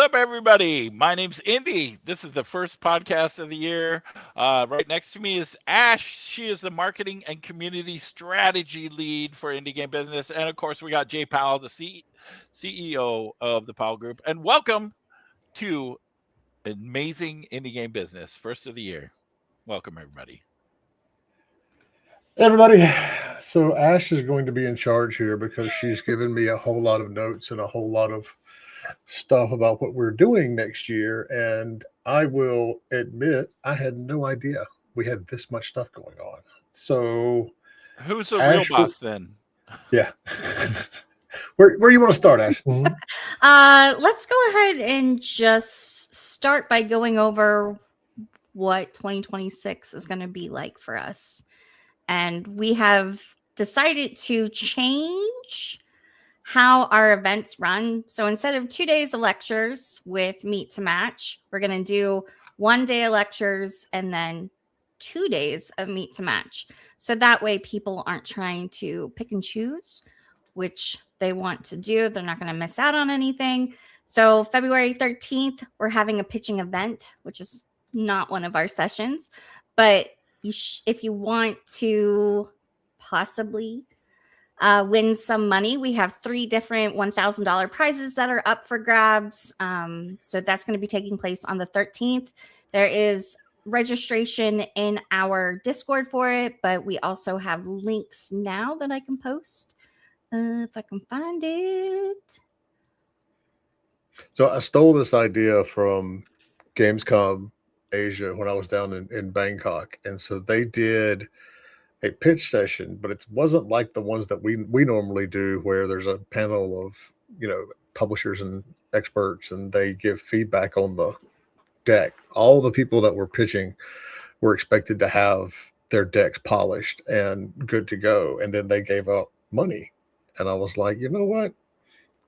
up, everybody? My name's Indy. This is the first podcast of the year. Right next to me is Ash. She is the marketing and community strategy lead for Indie Game Business. And of course, we got Jay Powell, the CEO of the Powell Group. And welcome to Amazing Indie Game Business, first of the year. Welcome, everybody. Everybody, so Ash is going to be in charge here because she's given me a whole lot of notes and a whole lot of stuff about what we're doing next year. And I will admit, I had no idea we had this much stuff going on. So, who's the Ash, real boss then? Yeah. Where you want to start, Ash? Let's go ahead and just start by going over what 2026 is going to be like for us. And we have decided to change how our events run. So instead of 2 days of lectures with Meet to Match, we're going to do 1 day of lectures and then 2 days of Meet to Match. So that way people aren't trying to pick and choose which they want to do. They're not going to miss out on anything. So February 13th, we're having a pitching event, which is not one of our sessions. But if you want to possibly win some money, we have 3 different $1,000 prizes that are up for grabs. So that's going to be taking place on the 13th. There is registration in our Discord for it, but we also have links now that I can post if I can find it. So I stole this idea from Gamescom Asia when I was down in Bangkok. And so they did a pitch session, but it wasn't like the ones that we normally do where there's a panel of, publishers and experts and they give feedback on the deck. All the people that were pitching were expected to have their decks polished and good to go. And then they gave up money. And I was like, you know what?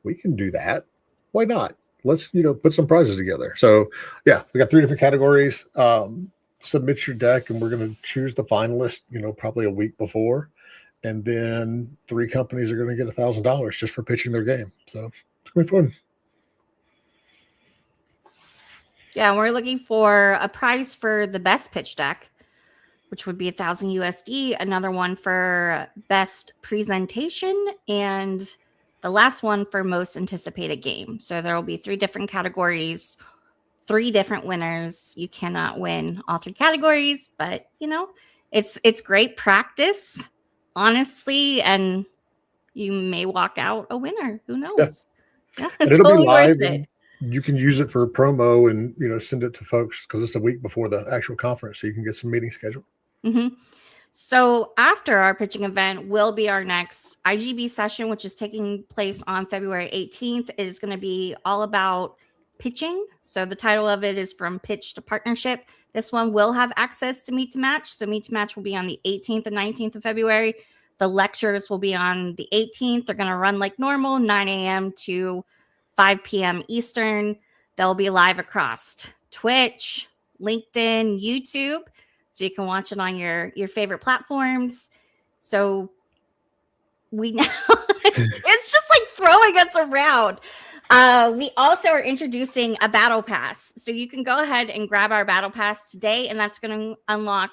We can do that. Why not? Let's, put some prizes together. So yeah, we got 3 different categories. Submit your deck and we're going to choose the finalist, probably a week before. And then 3 companies are going to get $1,000 just for pitching their game. So it's going to be fun. Yeah, we're looking for a prize for the best pitch deck, which would be 1,000 USD. Another one for best presentation, and the last one for most anticipated game. So there will be 3 different categories, 3 different winners. You cannot win all 3 categories, but it's great practice, honestly, and you may walk out a winner. Who knows? Yeah, and it'll be live. You can use it for a promo and send it to folks because it's a week before the actual conference, so you can get some meeting scheduled. Mm-hmm. So after our pitching event will be our next IGB session, which is taking place on February 18th. It is going to be all about pitching. So the title of it is From Pitch to Partnership. This one will have access to Meet to Match. So Meet to Match will be on the 18th and 19th of February. The lectures will be on the 18th. They're going to run like normal, 9 a.m. to 5 p.m. Eastern. They'll be live across Twitch, LinkedIn, YouTube. So you can watch it on your favorite platforms. So we now, it's just like throwing us around. We also are introducing a battle pass. So you can go ahead and grab our battle pass today, and that's going to unlock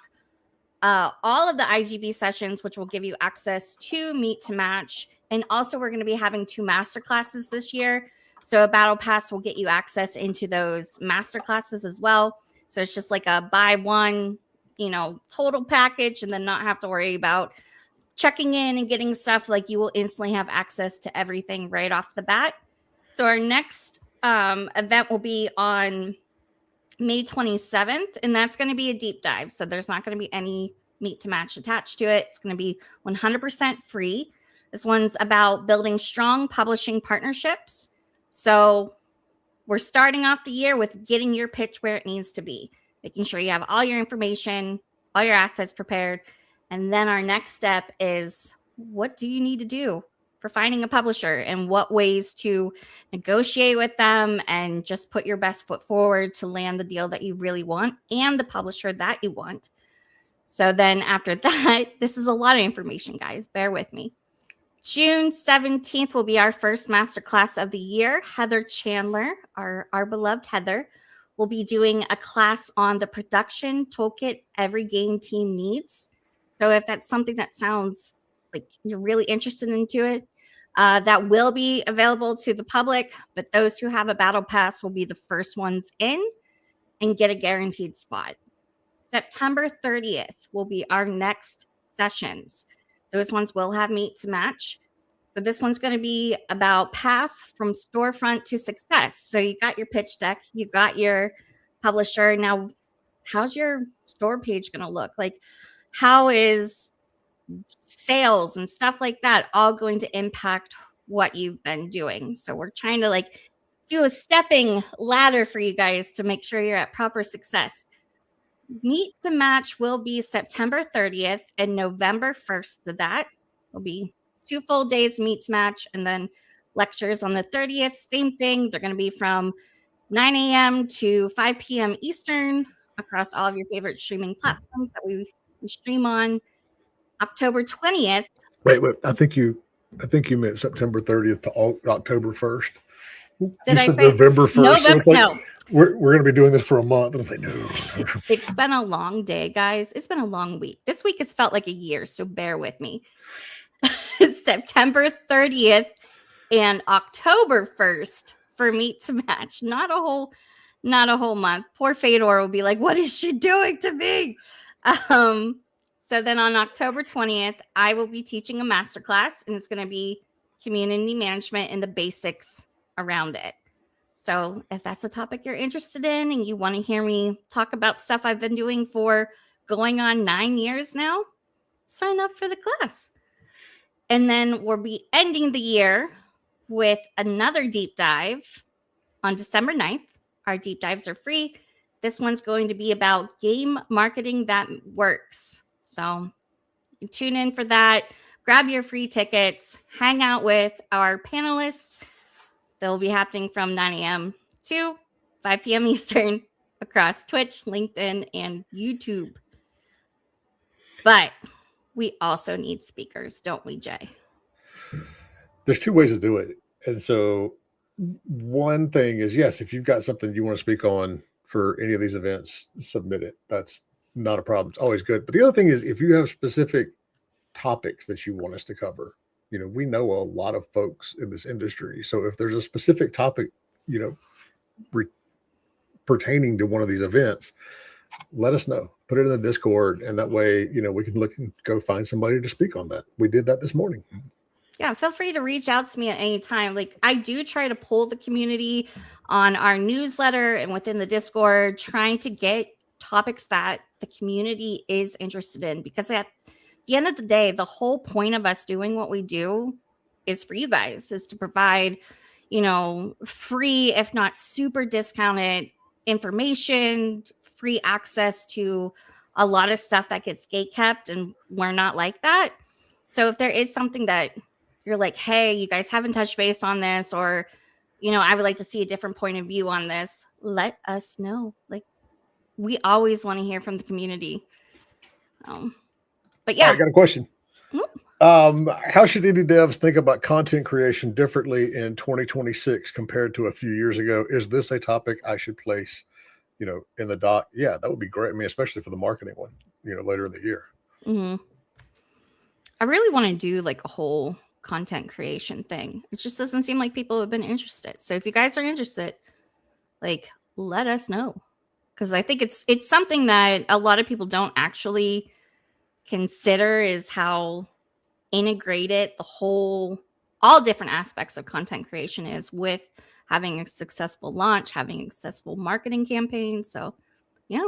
all of the IGB sessions, which will give you access to Meet to Match. And also we're going to be having 2 masterclasses this year. So a battle pass will get you access into those masterclasses as well. So it's just like a buy one, total package, and then not have to worry about checking in and getting stuff. Like you will instantly have access to everything right off the bat. So our next event will be on May 27th, and that's going to be a deep dive. So there's not going to be any Meet to Match attached to it. It's going to be 100% free. This one's about building strong publishing partnerships. So we're starting off the year with getting your pitch where it needs to be, making sure you have all your information, all your assets prepared. And then our next step is, what do you need to do for finding a publisher and what ways to negotiate with them and just put your best foot forward to land the deal that you really want and the publisher that you want. So then after that, this is a lot of information, guys. Bear with me. June 17th will be our first masterclass of the year. Heather Chandler, our beloved Heather, will be doing a class on the production toolkit every game team needs. So if that's something that sounds like you're really interested into it, that will be available to the public, but those who have a battle pass will be the first ones in and get a guaranteed spot. September 30th will be our next sessions. Those ones will have meet to match. So this one's going to be about path from storefront to success. So you got your pitch deck, you got your publisher. Now, how's your store page going to look? Like, how is sales and stuff like that all going to impact what you've been doing? So we're trying to like do a stepping ladder for you guys to make sure you're at proper success. Meet to match will be September 30th and November 1st. So that will be 2 full days meet to match, and then lectures on the 30th. Same thing. They're going to be from 9 a.m. to 5 p.m. Eastern across all of your favorite streaming platforms that we stream on. October 20th. Wait. I think you meant September 30th to October 1st. Did I say November 1st? November? So like, no. We're going to be doing this for a month. And I was like, no. It's been a long day, guys. It's been a long week. This week has felt like a year, so bear with me. September 30th and October 1st for meet to match. Not a whole month. Poor Fedor will be like, what is she doing to me? So then on October 20th, I will be teaching a masterclass, and it's going to be community management and the basics around it. So if that's a topic you're interested in and you want to hear me talk about stuff I've been doing for going on 9 years now, sign up for the class. And then we'll be ending the year with another deep dive on December 9th. Our deep dives are free. This one's going to be about game marketing that works. So you tune in for that. Grab your free tickets. Hang out with our panelists. They'll be happening from 9 a.m. to 5 p.m. Eastern across Twitch, LinkedIn, and YouTube. But we also need speakers, don't we, Jay? There's 2 ways to do it. And so one thing is, yes, if you've got something you want to speak on for any of these events, submit it. That's not a problem. It's always good. But the other thing is, if you have specific topics that you want us to cover, we know a lot of folks in this industry. So if there's a specific topic, pertaining to one of these events, let us know. Put it in the Discord, and that way, we can look and go find somebody to speak on that. We did that this morning. Yeah, feel free to reach out to me at any time. Like, I do try to pull the community on our newsletter and within the Discord, trying to get topics that the community is interested in, because at the end of the day, the whole point of us doing what we do is for you guys, is to provide, free, if not super discounted information, free access to a lot of stuff that gets gate kept, and we're not like that. So if there is something that you're like, hey, you guys haven't touched base on this, or, I would like to see a different point of view on this, let us know. Like, we always want to hear from the community. But yeah. I got a question. How should indie devs think about content creation differently in 2026 compared to a few years ago? Is this a topic I should place, in the doc? Yeah, that would be great. I mean, especially for the marketing one, later in the year. Mm-hmm. I really want to do like a whole content creation thing. It just doesn't seem like people have been interested. So if you guys are interested, like, let us know. Because I think it's something that a lot of people don't actually consider, is how integrated all different aspects of content creation is with having a successful launch, having a successful marketing campaign. So, yeah.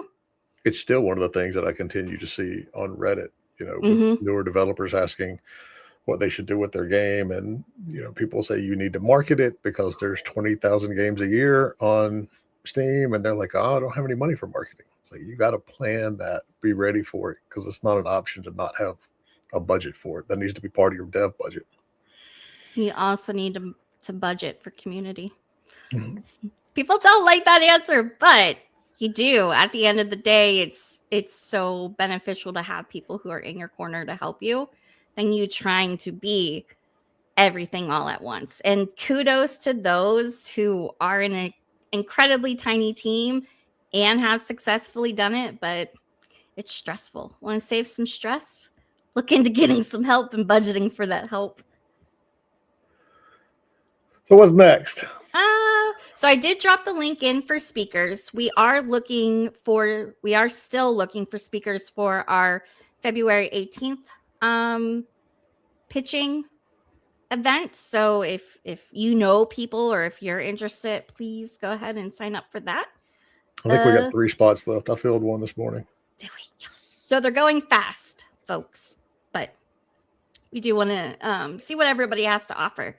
It's still one of the things that I continue to see on Reddit, with newer developers asking what they should do with their game. And, people say you need to market it because there's 20,000 games a year on Steam. And they're like, oh, I don't have any money for marketing. It's like, you got to plan that, be ready for it, because it's not an option to not have a budget for it. That needs to be part of your dev budget. You also need to budget for community. Mm-hmm. People don't like that answer, but you do. At the end of the day, it's so beneficial to have people who are in your corner to help you than you trying to be everything all at once. And kudos to those who are in an incredibly tiny team and have successfully done it, but it's stressful. Want to save some stress? Look into getting some help and budgeting for that help. So what's next? So I did drop the link in for speakers. We are still looking for speakers for our February 18th pitching event. So if you know people or if you're interested, please go ahead and sign up for that. I think we got 3 spots left. I filled one this morning. So they're going fast, folks, but we do want to see what everybody has to offer.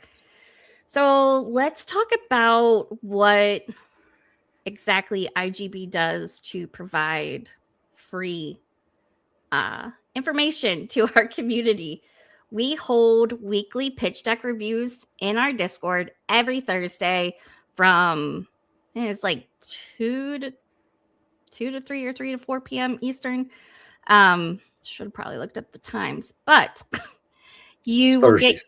So let's talk about what exactly IGB does to provide free information to our community. We hold weekly pitch deck reviews in our Discord every Thursday from, it's like 2 to 3 or 3 to 4 p.m. Eastern. Should have probably looked up the times, but you will get,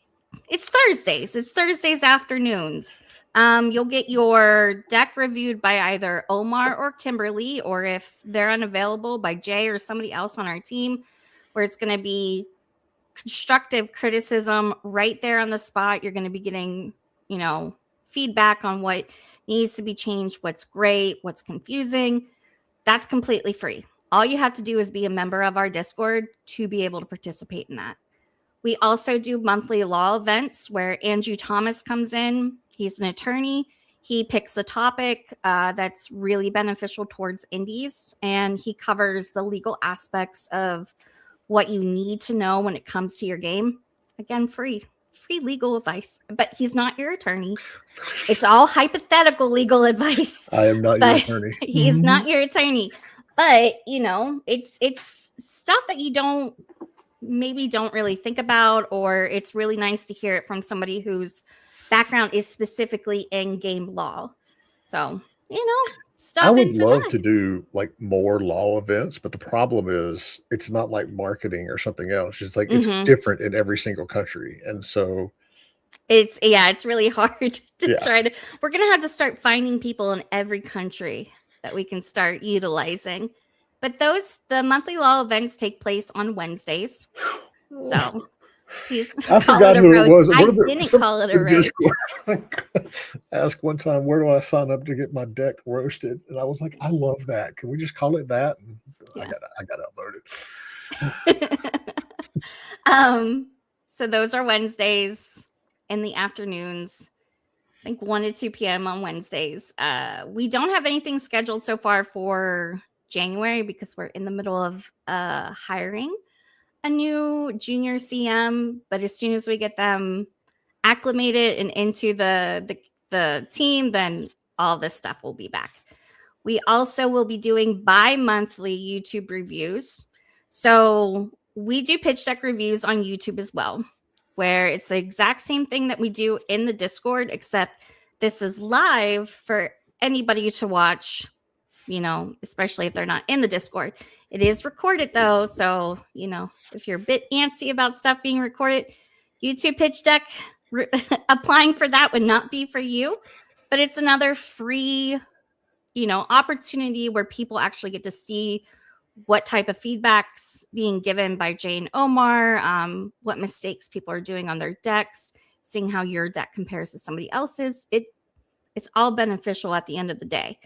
it's Thursdays afternoons. You'll get your deck reviewed by either Omar or Kimberly, or if they're unavailable, by Jay or somebody else on our team, where it's going to be constructive criticism right there on the spot. You're going to be getting, feedback on what needs to be changed, what's great, what's confusing. That's completely free. All you have to do is be a member of our Discord to be able to participate in that. We also do monthly law events where Andrew Thomas comes in. He's an attorney. He picks a topic that's really beneficial towards indies, and he covers the legal aspects of what you need to know when it comes to your game. Again, free legal advice, but he's not your attorney. It's all hypothetical legal advice. I am not your attorney. He's not your attorney, but it's stuff that you don't really think about, or it's really nice to hear it from somebody whose background is specifically in game law. So, stop. I would love to do like more law events, but the problem is it's not like marketing or something else. It's like it's different in every single country. And so it's really hard to try to, we're going to have to start finding people in every country that we can start utilizing. But the monthly law events take place on Wednesdays. So please I forgot who it was. I didn't call it a roast. Asked one time, where do I sign up to get my deck roasted? And I was like, I love that. Can we just call it that? And I got uploaded. So those are Wednesdays in the afternoons. I think 1 to 2 p.m. on Wednesdays. We don't have anything scheduled so far for January because we're in the middle of hiring a new junior CM, but as soon as we get them acclimated and into the team, then all this stuff will be back. We also will be doing bi-monthly YouTube reviews. So we do pitch deck reviews on YouTube as well, where it's the exact same thing that we do in the Discord, except this is live for anybody to watch, especially if they're not in the Discord. It is recorded though. So, if you're a bit antsy about stuff being recorded, YouTube pitch deck, applying for that would not be for you, but it's another free, opportunity where people actually get to see what type of feedback's being given by Jay and Omar, what mistakes people are doing on their decks, seeing how your deck compares to somebody else's. It's all beneficial at the end of the day.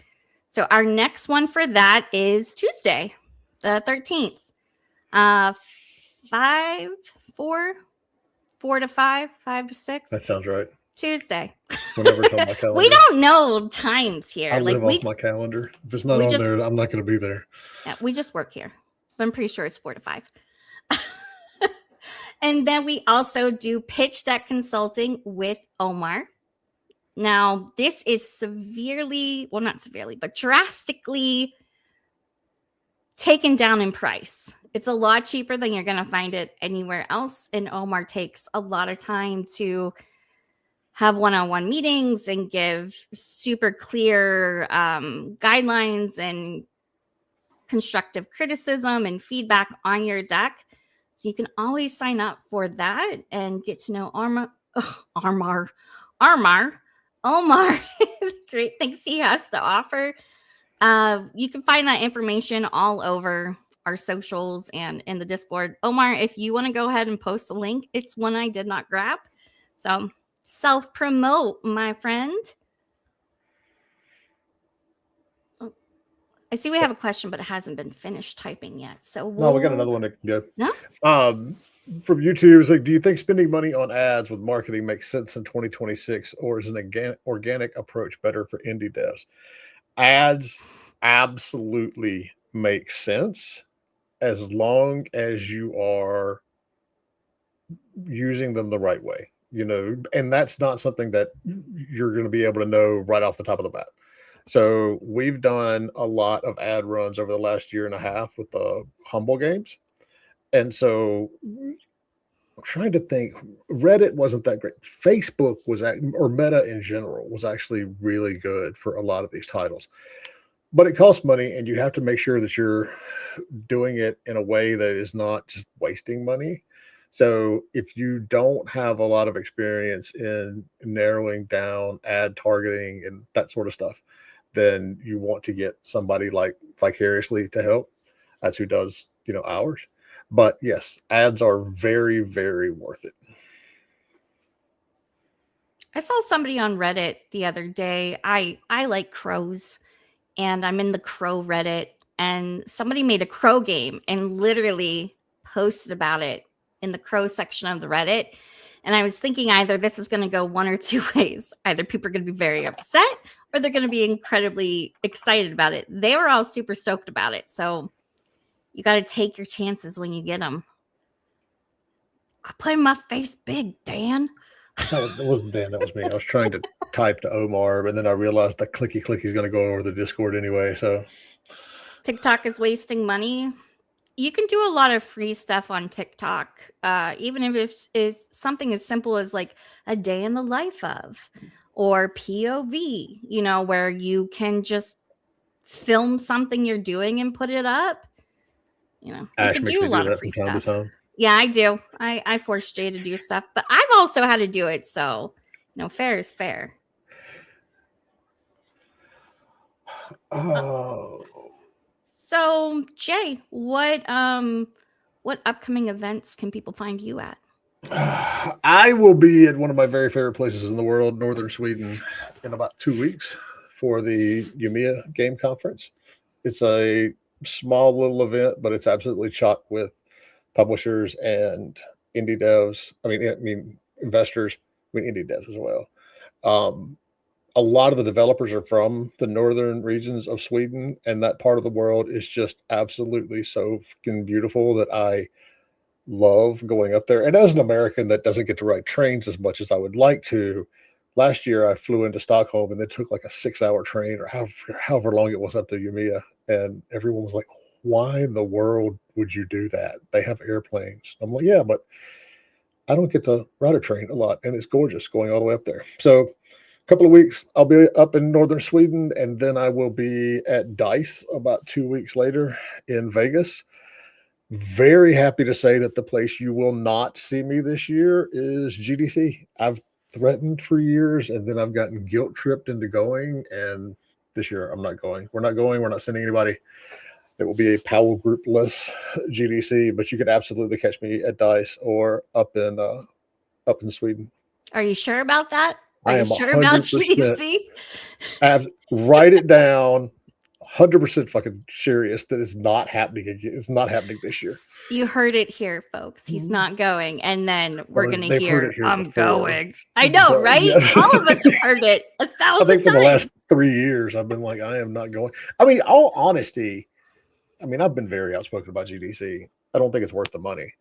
So our next one for that is Tuesday, the 13th, 4 to 5, 5 to 6. That sounds right. Tuesday. Whenever it's on my calendar. We don't know times here. I live off my calendar. If it's not on there, I'm not going to be there. Yeah, we just work here. I'm pretty sure it's 4 to 5. And then we also do pitch deck consulting with Omar. Now, this is not severely, but drastically taken down in price. It's a lot cheaper than you're going to find it anywhere else. And Omar takes a lot of time to have one-on-one meetings and give super clear guidelines and constructive criticism and feedback on your deck. So you can always sign up for that and get to know Omar, great things he has to offer. You can find that information all over our socials and in the Discord. Omar, if you want to go ahead and post the link, it's one I did not grab. So self-promote, my friend. Oh, I see we have a question, but it hasn't been finished typing yet. So No, we got another one that can go. No? From YouTube, it's like, do you think spending money on ads with marketing makes sense in 2026, or is an organic approach better for indie devs? Ads absolutely make sense as long as you are using them the right way, and that's not something that you're going to be able to know right off the top of the bat. So we've done a lot of ad runs over the last year and a half with the Humble games. And so I'm trying to think. Reddit wasn't that great. Facebook was, or Meta in general, was actually really good for a lot of these titles. But it costs money, and you have to make sure that you're doing it in a way that is not just wasting money. So if you don't have a lot of experience in narrowing down ad targeting and that sort of stuff, then you want to get somebody like Vicariously to help. That's who does, ours. But yes, ads are very, very worth it. I saw somebody on Reddit the other day. I like crows, and I'm in the crow Reddit, and somebody made a crow game and literally posted about it in the crow section of the Reddit. And I was thinking either this is going to go one or two ways. Either people are going to be very upset or they're going to be incredibly excited about it. They were all super stoked about it. So you got to take your chances when you get them. I put my face big, Dan. That wasn't Dan. That was me. I was trying to type to Omar, and then I realized that clicky is going to go over the Discord anyway. So TikTok is wasting money. You can do a lot of free stuff on TikTok, even if it's something as simple as like a day in the life of, or POV, where you can just film something you're doing and put it up. You Ash can makes do me a lot do that of free from time stuff. to time. Yeah, I do. I force Jay to do stuff, but I've also had to do it. So, fair is fair. Oh. So, Jay, what upcoming events can people find you at? I will be at one of my very favorite places in the world, northern Sweden, in about 2 weeks for the Umeå Game Conference. It's a small little event, but it's absolutely chock with publishers and indie devs. I mean investors. Indie devs as well. A lot of the developers are from the northern regions of Sweden, and that part of the world is just absolutely so fucking beautiful that I love going up there. And as an American that doesn't get to ride trains as much as I would like to, last year I flew into Stockholm and it took like a 6-hour train or however long it was up to Umeå, and everyone was like, why in the world would you do that? They have airplanes. I'm like, yeah, but I don't get to ride a train a lot, and it's gorgeous going all the way up there. So a couple of weeks I'll be up in northern Sweden, and then I will be at DICE about 2 weeks later in Vegas. Very happy to say that the place you will not see me this year is GDC. I've threatened for years, and then I've gotten guilt tripped into going, and this year I'm not going. We're not going. We're not sending anybody. It will be a Powell group-less GDC, but you could absolutely catch me at DICE or up in Sweden. Are you sure about that? I am sure about GDC? Write it down. 100% fucking serious that is not happening again. It's not happening this year. You heard it here, folks. He's not going. And then we're going to hear, I'm before. Going. I know, right? Yeah. All of us have heard it 1,000 times. I think for the last 3 years, I've been like, I am not going. I mean, all honesty, I've been very outspoken about GDC. I don't think it's worth the money.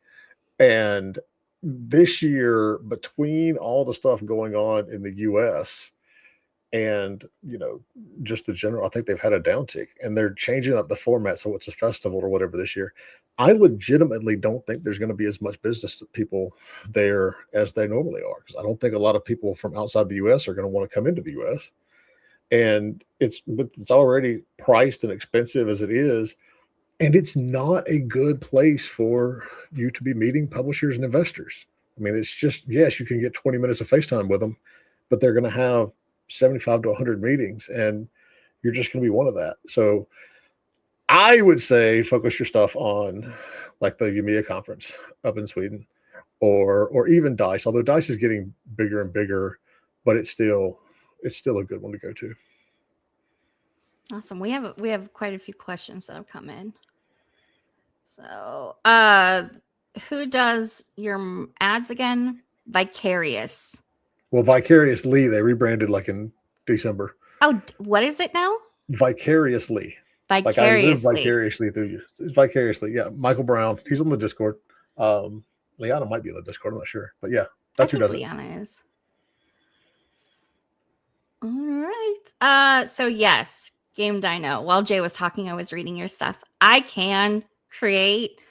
And this year, between all the stuff going on in the US and, just the general, I think they've had a downtick, and they're changing up the format. So it's a festival or whatever this year. I legitimately don't think there's going to be as much business people there as they normally are, because I don't think a lot of people from outside the US are going to want to come into the US. And it's already priced and expensive as it is. And it's not a good place for you to be meeting publishers and investors. I mean, it's just, yes, you can get 20 minutes of FaceTime with them, but they're going to have 75 to 100 meetings, and you're just going to be one of that. So I would say focus your stuff on like the EMEA conference up in Sweden, or even DICE, although DICE is getting bigger and bigger, but it's still a good one to go to. Awesome. We have quite a few questions that have come in. So, who does your ads again? Vicarious. Well, Vicariously, they rebranded like in December. Oh, what is it now? Vicariously. Like I live vicariously through you. It's vicariously. Yeah. Michael Brown. He's on the Discord. Liana might be on the Discord. I'm not sure. But yeah, that's who does it. Liana is. All right. So yes, Game Dino. While Jay was talking, I was reading your stuff. I can create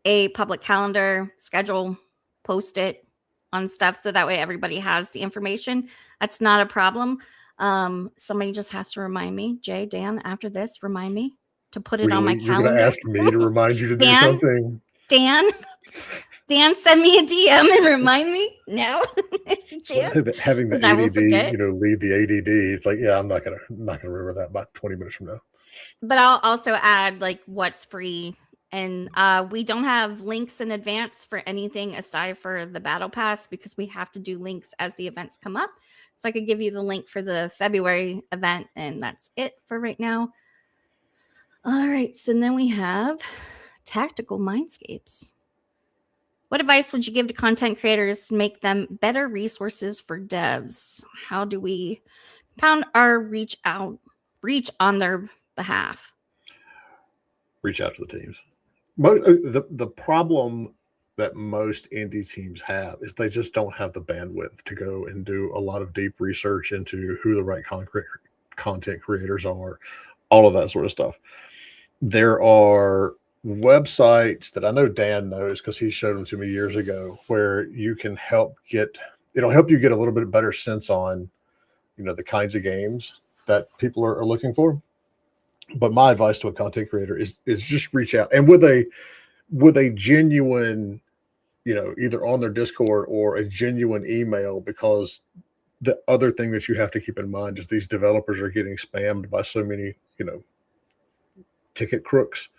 a public calendar, schedule, post it on stuff so that way everybody has the information. That's not a problem. Somebody just has to remind me, Jay, Dan, after this, remind me to put it on my calendar. You're going to ask me to remind you to do something. Dan, send me a DM and remind me now if you can. Having the ADD, lead the ADD. It's like, yeah, I'm not gonna remember that by 20 minutes from now. But I'll also add like what's free, and we don't have links in advance for anything aside for the battle pass because we have to do links as the events come up. So I could give you the link for the February event, and that's it for right now. All right, so then we have Tactical Mindscapes. What advice would you give to content creators to make them better resources for devs? How do we pound our reach on their behalf? Reach out to the teams. The problem that most indie teams have is they just don't have the bandwidth to go and do a lot of deep research into who the right content creators are, all of that sort of stuff. There are websites that I know Dan knows because he showed them to me years ago where you can it'll help you get a little bit better sense on, the kinds of games that people are looking for. But my advice to a content creator is just reach out, and with a genuine, either on their Discord or a genuine email, because the other thing that you have to keep in mind is these developers are getting spammed by so many, ticket crooks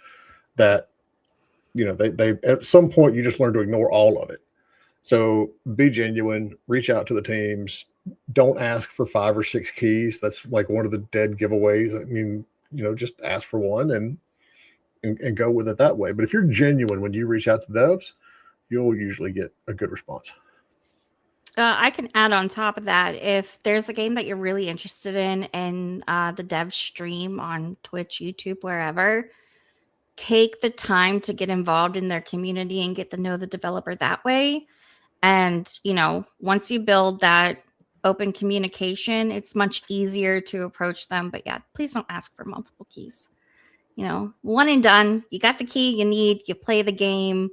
that, they at some point you just learn to ignore all of it. So be genuine, reach out to the teams. Don't ask for 5 or 6 keys. That's like one of the dead giveaways. I mean, just ask for one and go with it that way. But if you're genuine when you reach out to devs, you'll usually get a good response. I can add on top of that, if there's a game that you're really interested in and the devs stream on Twitch, YouTube, wherever, take the time to get involved in their community and get to know the developer that way. And, once you build that open communication, it's much easier to approach them. But yeah, please don't ask for multiple keys. One and done. You got the key you need. You play the game.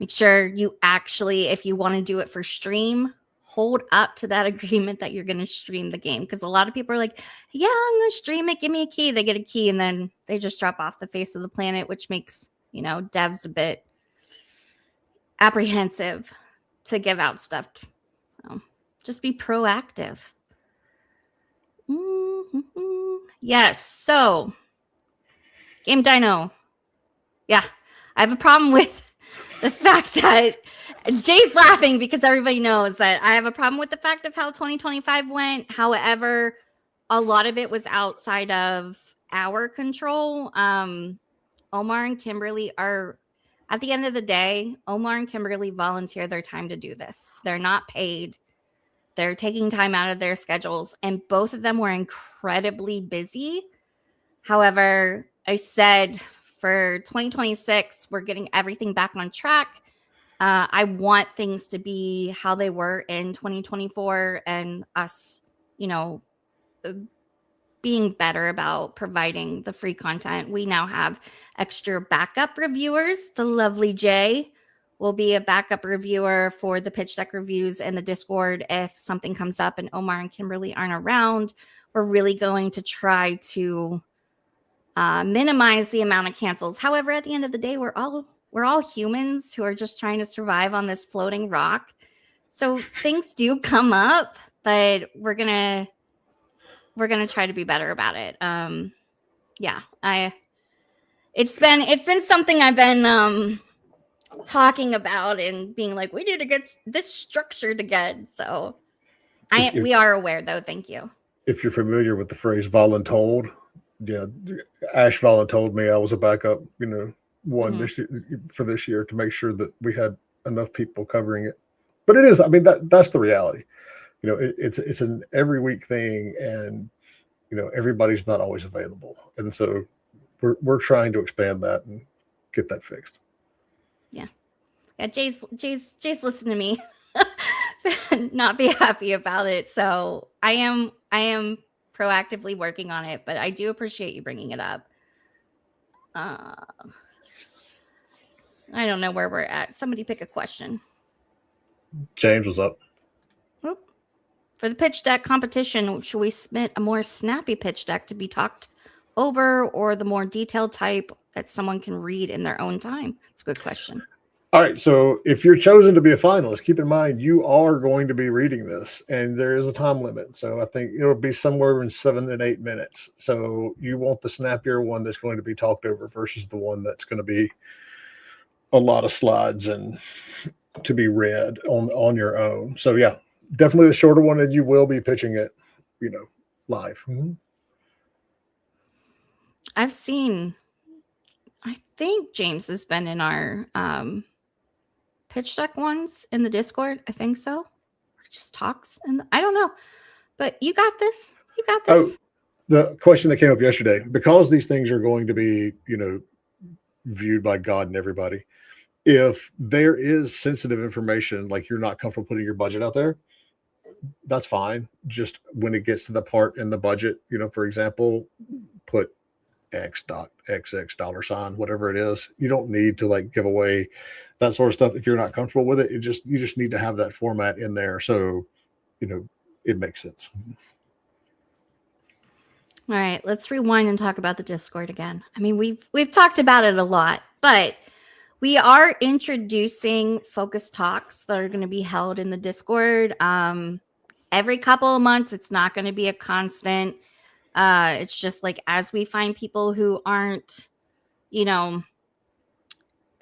Make sure you actually, if you want to do it for stream, hold up to that agreement that you're going to stream the game. Because a lot of people are like, yeah, I'm going to stream it. Give me a key. They get a key and then they just drop off the face of the planet, which makes, devs a bit apprehensive to give out stuff. So just be proactive. Mm-hmm. Yes. So, Game Dino. Yeah. I have a problem with the fact that Jay's laughing because everybody knows that I have a problem with the fact of how 2025 went. However, a lot of it was outside of our control. Omar and Kimberly are, at the end of the day, Omar and Kimberly volunteer their time to do this. They're not paid. They're taking time out of their schedules, and both of them were incredibly busy. However, I said for 2026, we're getting everything back on track. I want things to be how they were in 2024 and us, being better about providing the free content. We now have extra backup reviewers. The lovely Jay will be a backup reviewer for the pitch deck reviews and the Discord. If something comes up and Omar and Kimberly aren't around, we're really going to try to minimize the amount of cancels. However, at the end of the day, we're all we're all humans who are just trying to survive on this floating rock. So things do come up, but we're gonna try to be better about it. It's been something I've been talking about and being like, we need to get this structured again. So we are aware, though. Thank you. If you're familiar with the phrase voluntold, yeah, Ash voluntold me I was a backup, one for this year to make sure that we had enough people covering it. But it is, I mean, that's the reality. It's an every week thing, and everybody's not always available, and so we're trying to expand that and get that fixed. Yeah, Jay's listen to me, not be happy about it. So I am proactively working on it, but I do appreciate you bringing it up. I don't know where we're at. Somebody pick a question. James was up. Whoop. For the pitch deck competition, should we submit a more snappy pitch deck to be talked over, or the more detailed type that someone can read in their own time? It's a good question. All right. So if you're chosen to be a finalist, keep in mind you are going to be reading this, and there is a time limit. So I think it'll be somewhere in 7 and 8 minutes. So you want the snappier one that's going to be talked over versus the one that's going to be a lot of slides and to be read on your own. So yeah, definitely the shorter one, and you will be pitching it, live. Mm-hmm. I think James has been in our pitch deck ones in the Discord. I think so. Or just talks, and I don't know, but you got this. Oh, the question that came up yesterday, because these things are going to be, viewed by God and everybody. If there is sensitive information, like you're not comfortable putting your budget out there, that's fine. Just when it gets to the part in the budget, for example, put $X$, whatever it is. You don't need to give away that sort of stuff if you're not comfortable with it. You just need to have that format in there, so it makes sense. All right, let's rewind and talk about the Discord again. I mean, we've talked about it a lot, but we are introducing focus talks that are going to be held in the Discord every couple of months. It's not going to be a constant. It's just as we find people who aren't,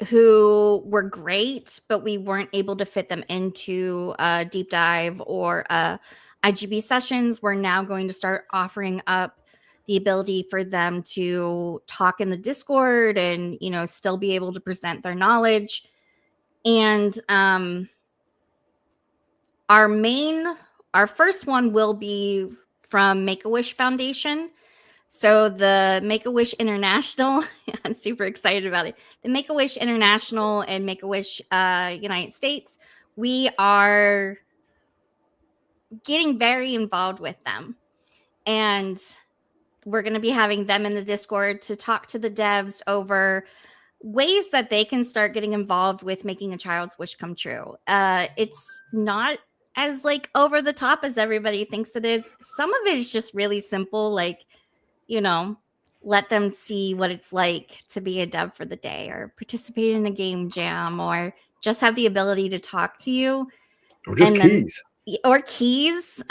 who were great, but we weren't able to fit them into a deep dive or IGB sessions, we're now going to start offering up the ability for them to talk in the Discord and, still be able to present their knowledge. And our first one will be from Make-A-Wish Foundation. So the Make-A-Wish International, I'm super excited about it. The Make-A-Wish International and Make-A-Wish United States, we are getting very involved with them. And we're going to be having them in the Discord to talk to the devs over ways that they can start getting involved with making a child's wish come true. It's not as over the top as everybody thinks it is. Some of it is just really simple, let them see what it's like to be a dev for the day, or participate in a game jam, or just have the ability to talk to you. Or just keys.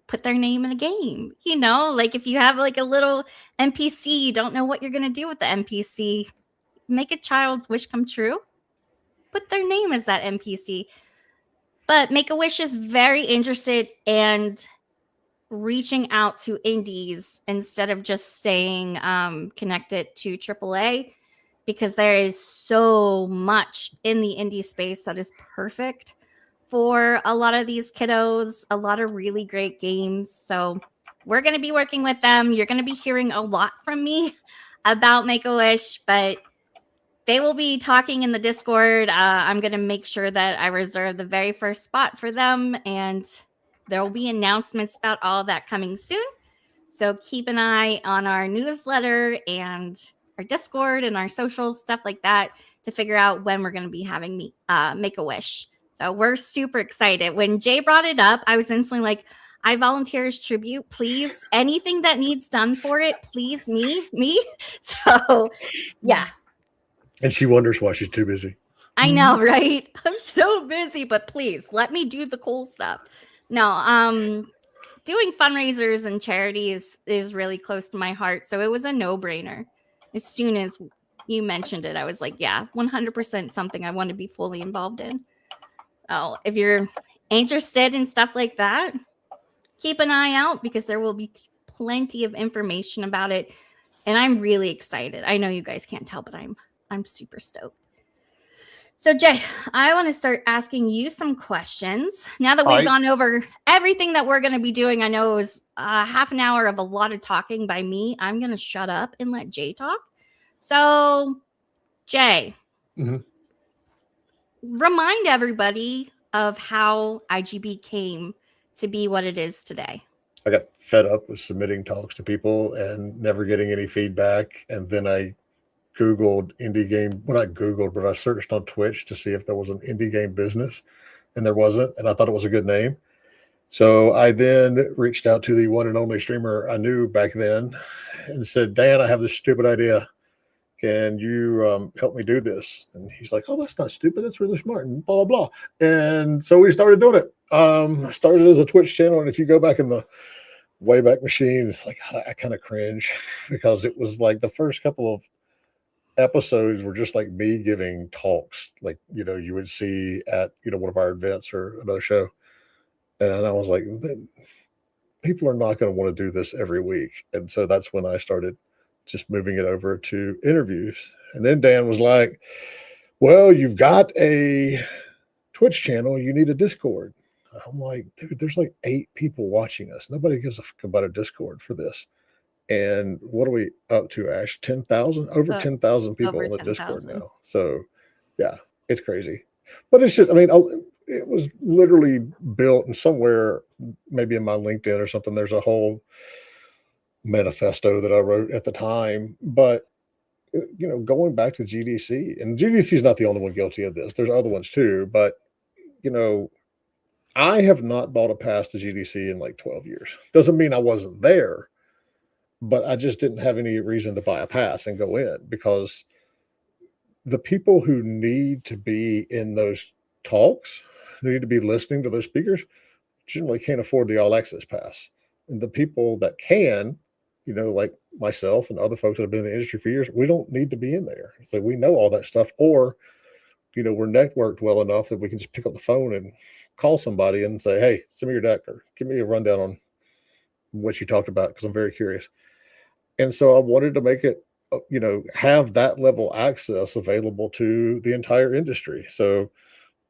Put their name in a game, if you have a little NPC, you don't know what you're going to do with the NPC, make a child's wish come true, put their name as that NPC. But Make-A-Wish is very interested in reaching out to indies instead of just staying connected to AAA, because there is so much in the indie space that is perfect for a lot of these kiddos, a lot of really great games. So we're going to be working with them. You're going to be hearing a lot from me about Make-A-Wish, but they will be talking in the Discord. I'm going to make sure that I reserve the very first spot for them, and there will be announcements about all of that coming soon. So keep an eye on our newsletter and our Discord and our socials, stuff like that, to figure out when we're going to be having Make-A-Wish. So we're super excited. When Jay brought it up, I was instantly like, I volunteer as tribute, please. Anything that needs done for it, please, me. So, yeah. And she wonders why she's too busy. I know, right? I'm so busy, but please let me do the cool stuff. No, doing fundraisers and charities is really close to my heart. So it was a no-brainer. As soon as you mentioned it, I was like, yeah, 100% something I want to be fully involved in. Oh, if you're interested in stuff like that, keep an eye out because there will be plenty of information about it. And I'm really excited. I know you guys can't tell, but I'm super stoked. So Jay, I want to start asking you some questions. Now that we've gone over everything that we're going to be doing, I know it was half an hour of a lot of talking by me. I'm going to shut up and let Jay talk. So Jay, remind everybody of how IGB came to be what it is today. I got fed up with submitting talks to people and never getting any feedback. And then I Googled indie game. Well, not Googled, but I searched on Twitch to see if there was an indie game business, and there wasn't. And I thought it was a good name. So I then reached out to the one and only streamer I knew back then and said, Dan, I have this stupid idea. Can you help me do this? And he's like, oh, that's not stupid. That's really smart and blah, blah, blah. And so we started doing it. I started as a Twitch channel. And if you go back in the Wayback Machine, it's like, I kind of cringe because it was like the first couple of episodes were just like me giving talks, like, you know, you would see at, you know, one of our events or another show. And I was like, people are not going to want to do this every week. And so that's when I started just moving it over to interviews. And then Dan was like, well, you've got a Twitch channel, you need a Discord. I'm like, dude, there's like 8 people watching us. Nobody gives a fuck about a Discord for this. And what are we up to, Ash? 10,000? Over 10,000 people on the Discord now. So, yeah, it's crazy. But it's just, I mean, it was literally built and somewhere, maybe in my LinkedIn or something, there's a whole manifesto that I wrote at the time. But, you know, going back to GDC, and GDC is not the only one guilty of this. There's other ones too. But, you know, I have not bought a pass to GDC in like 12 years. Doesn't mean I wasn't there. But I just didn't have any reason to buy a pass and go in because the people who need to be in those talks, who need to be listening to those speakers, generally can't afford the all access pass. And the people that can, you know, like myself and other folks that have been in the industry for years, we don't need to be in there. So we know all that stuff, or, you know, we're networked well enough that we can just pick up the phone and call somebody and say, hey, send me your deck or give me a rundown on what you talked about because I'm very curious. And so I wanted to make it, you know, have that level access available to the entire industry. So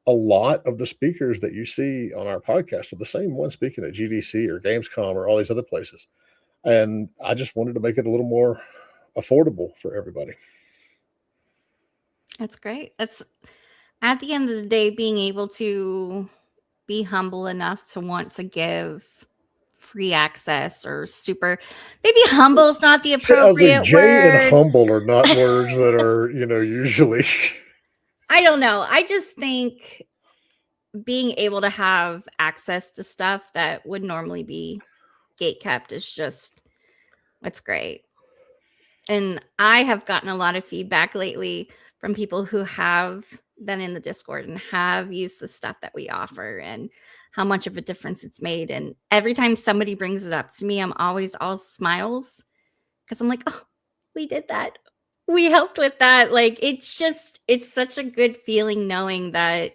a lot of the speakers that you see on our podcast are the same ones speaking at GDC or Gamescom or all these other places. And I just wanted to make it a little more affordable for everybody. That's great. That's at the end of the day, being able to be humble enough to want to give free access or super, maybe humble is not the appropriate Jay word. And humble are not words that are, you know, usually. I don't know. I just think being able to have access to stuff that would normally be gate kept is just, it's great. And I have gotten a lot of feedback lately from people who have been in the Discord and have used the stuff that we offer and how much of a difference it's made. And every time somebody brings it up to me, I'm always all smiles because I'm like, oh, we did that. We helped with that. Like, it's such a good feeling knowing that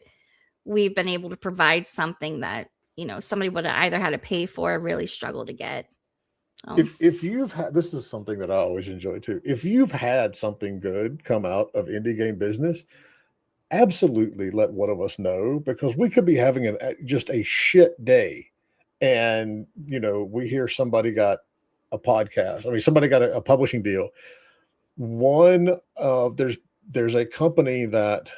we've been able to provide something that, you know, somebody would have either had to pay for or really struggle to get. If you've had, this is something that I always enjoy too. If you've had something good come out of Indie Game Business, absolutely let one of us know, because we could be having just a shit day. And, you know, we hear somebody got a podcast. I mean, somebody got a publishing deal. There's a company that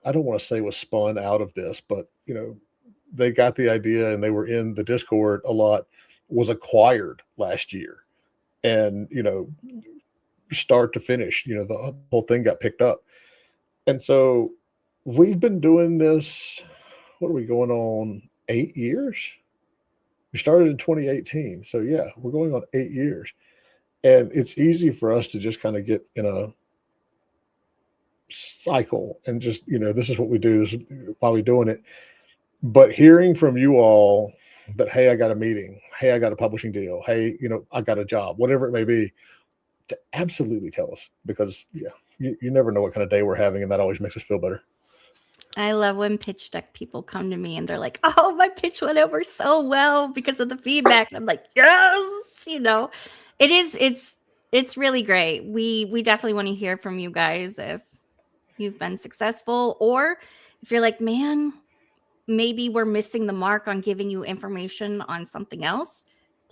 I don't want to say was spun out of this, but, you know, they got the idea and they were in the Discord a lot, was acquired last year. And, you know, start to finish, you know, the whole thing got picked up. And so we've been doing this, what are we going on, 8 years? We started in 2018. So yeah, we're going on 8 years. And it's easy for us to just kind of get in a cycle and just, this is what we do. This is why we're doing it. But hearing from you all that, hey, I got a meeting. Hey, I got a publishing deal. Hey, I got a job, whatever it may be, to absolutely tell us, because you never know what kind of day we're having, and that always makes us feel better. I love when pitch deck people come to me and they're like, oh, my pitch went over so well because of the feedback. And I'm like, yes, it's really great. We definitely want to hear from you guys if you've been successful, or if you're like, man, maybe we're missing the mark on giving you information on something else.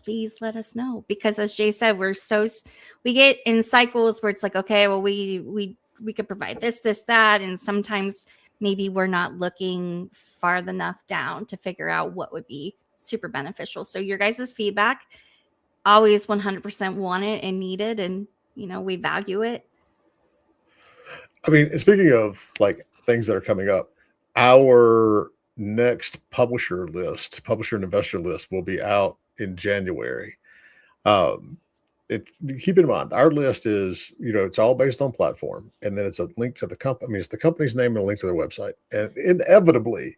Please let us know, because as Jay said, we get in cycles where it's like, okay, well, we could provide this, that, and sometimes maybe we're not looking far enough down to figure out what would be super beneficial. So your guys' feedback, always 100% wanted and needed, and we value it. I mean, speaking of like things that are coming up, our next publisher and investor list will be out in January. Keep in mind, our list is, it's all based on platform, and then it's a link to the company. I mean, it's the company's name and a link to their website. And inevitably,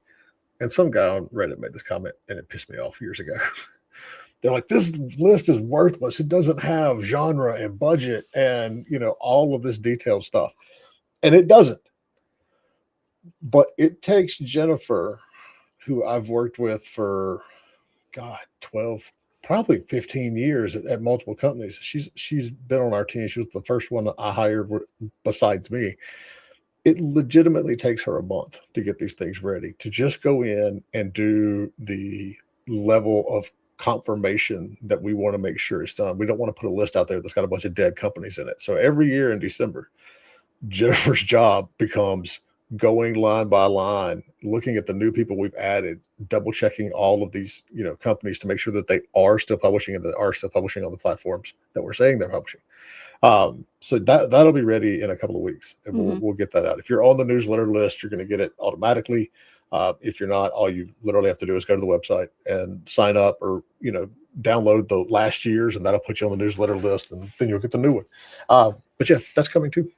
and some guy on Reddit made this comment, and it pissed me off years ago. They're like, this list is worthless. It doesn't have genre and budget and, all of this detailed stuff. And it doesn't. But it takes Jennifer, who I've worked with for, 12, probably 15 years at multiple companies. She's been on our team. She was the first one that I hired besides me. It legitimately takes her a month to get these things ready, to just go in and do the level of confirmation that we want to make sure it's done. We don't want to put a list out there that's got a bunch of dead companies in it. So every year in December, Jennifer's job becomes going line by line, looking at the new people we've added, double checking all of these, companies to make sure that they are still publishing and that are still publishing on the platforms that we're saying they're publishing. So that'll be ready in a couple of weeks, and we'll get that out. If you're on the newsletter list, you're going to get it automatically. If you're not, all you literally have to do is go to the website and sign up, or, download the last year's, and that'll put you on the newsletter list, and then you'll get the new one. But yeah, that's coming too.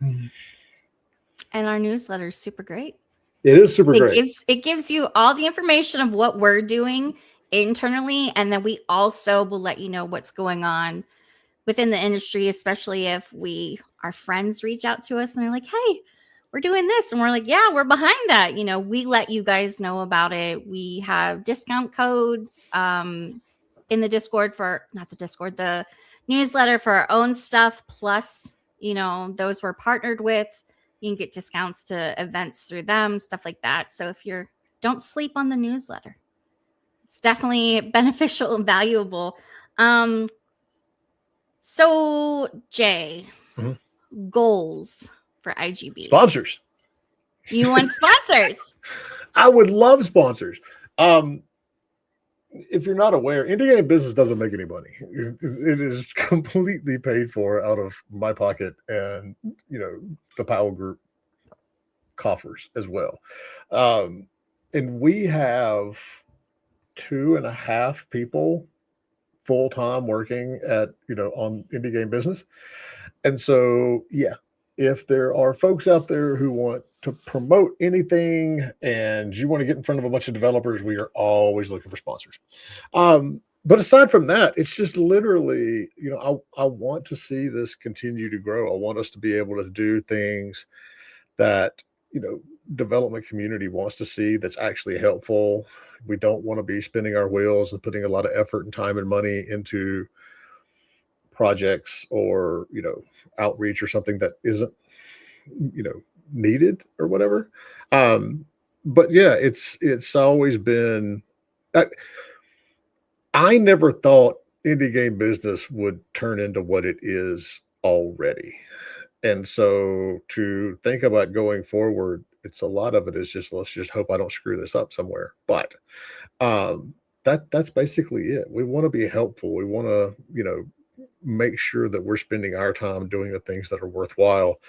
And our newsletter is super great. It is super great. It gives you all the information of what we're doing internally, and then we also will let you know what's going on within the industry, especially if our friends reach out to us and they're like, hey, we're doing this. And we're like, yeah, we're behind that. We let you guys know about it. We have discount codes in the Discord the newsletter for our own stuff. Plus, those we're partnered with, you can get discounts to events through them, stuff like that. So don't sleep on the newsletter. It's definitely beneficial and valuable. So Jay, goals for IGB. Sponsors. You want sponsors? I would love sponsors. If you're not aware, IndieGameBusiness doesn't make any money. It is completely paid for out of my pocket and, the Powell Group coffers as well. And we have 2.5 people full-time working at, on IndieGameBusiness. And so, yeah, if there are folks out there who want to promote anything and you want to get in front of a bunch of developers, we are always looking for sponsors. But aside from that, it's just literally, I want to see this continue to grow. I want us to be able to do things that, development community wants to see, that's actually helpful. We don't want to be spinning our wheels and putting a lot of effort and time and money into projects or, outreach or something that isn't, needed or whatever. But yeah, it's always been, I never thought IndieGameBusiness would turn into what it is already. And so to think about going forward, it's a lot of it is just, let's just hope I don't screw this up somewhere. But that's basically it. We want to be helpful. We want to, make sure that we're spending our time doing the things that are worthwhile,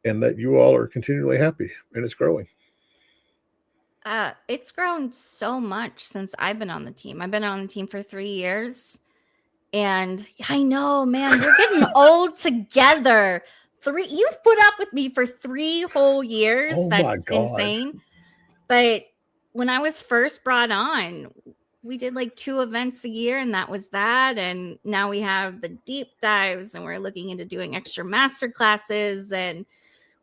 and that you all are continually happy, and it's growing. It's grown so much since I've been on the team. I've been on the team for 3 years, and I know, man, we're getting old together. You've put up with me for 3 whole years. Oh my That's God. insane. But when I was first brought on, we did like 2 events a year, and that was that. And now we have the deep dives, and we're looking into doing extra master classes, and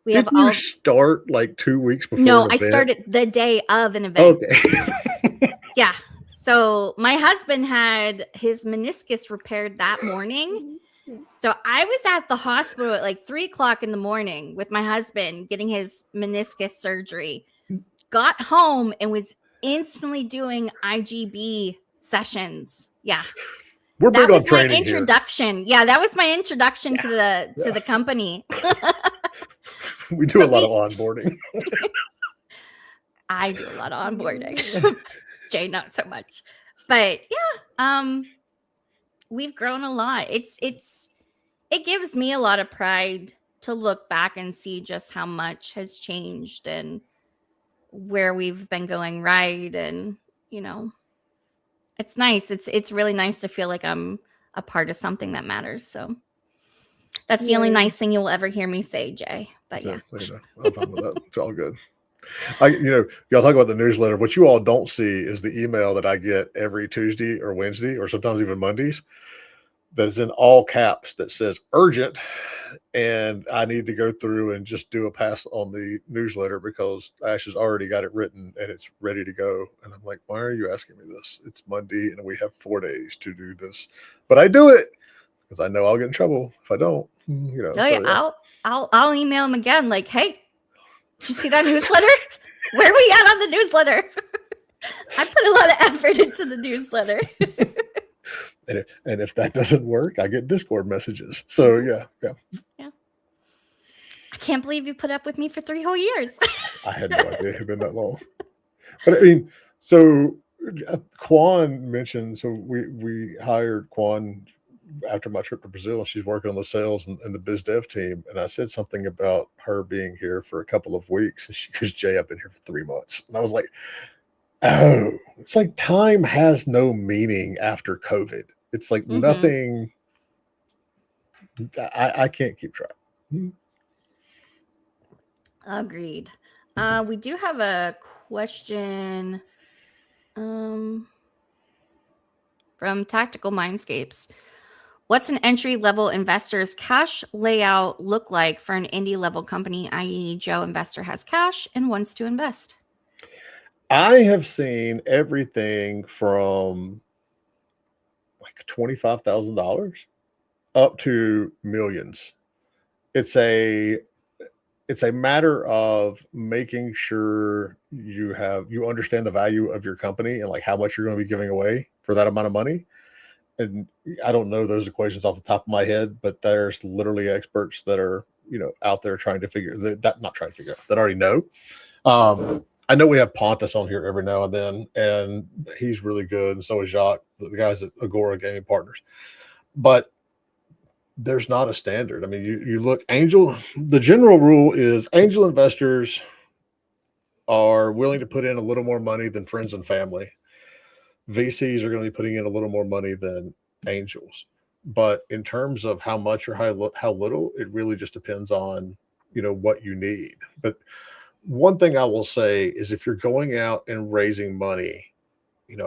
we have Didn't all. you start like 2 weeks before? No, an I event? started the day of an event. Okay. Yeah. So my husband had his meniscus repaired that morning. So I was at the hospital at like 3:00 in the morning with my husband getting his meniscus surgery. Got home and was instantly doing IGB sessions. Yeah. We're That big was on my training here. introduction. Yeah, that was my introduction to the company. We do a lot of onboarding. I do a lot of onboarding. Jay, not so much. But yeah, we've grown a lot. It gives me a lot of pride to look back and see just how much has changed and where we've been going right. And it's nice. It's really nice to feel like I'm a part of something that matters. So that's the only nice thing you'll ever hear me say, Jay. But yeah, I'm fine with that. It's all good. Y'all talk about the newsletter. What you all don't see is the email that I get every Tuesday or Wednesday, or sometimes even Mondays, that is in all caps that says urgent. And I need to go through and just do a pass on the newsletter because Ash has already got it written and it's ready to go. And I'm like, why are you asking me this? It's Monday and we have 4 days to do this. But I do it because I know I'll get in trouble if I don't. I'll email him again. Like, hey, did you see that newsletter? Where are we at on the newsletter? I put a lot of effort into the newsletter. And if that doesn't work, I get Discord messages. So yeah. I can't believe you put up with me for 3 whole years. I had no idea it had been that long. But I mean, so Quan mentioned, so we hired Quan after my trip to Brazil, and she's working on the sales and the biz dev team. And I said something about her being here for a couple of weeks. And she goes, Jay, I've been here for 3 months. And I was like, oh, it's like time has no meaning after COVID. It's like nothing. I can't keep track. Agreed. We do have a question from Tactical Mindscapes. What's an entry-level investor's cash layout look like for an indie level company, i.e. Joe investor has cash and wants to invest? I have seen everything from like $25,000 up to millions. It's a matter of making sure you understand the value of your company and like how much you're going to be giving away for that amount of money. And I don't know those equations off the top of my head, but there's literally experts that are, out there that already know. I know we have Pontus on here every now and then, and he's really good. And so is Jacques, the guys at Agora Gaming Partners. But there's not a standard. I mean, you look the general rule is angel investors are willing to put in a little more money than friends and family. VCs are going to be putting in a little more money than angels. But in terms of how much or how little, it really just depends on, what you need. But one thing I will say is if you're going out and raising money,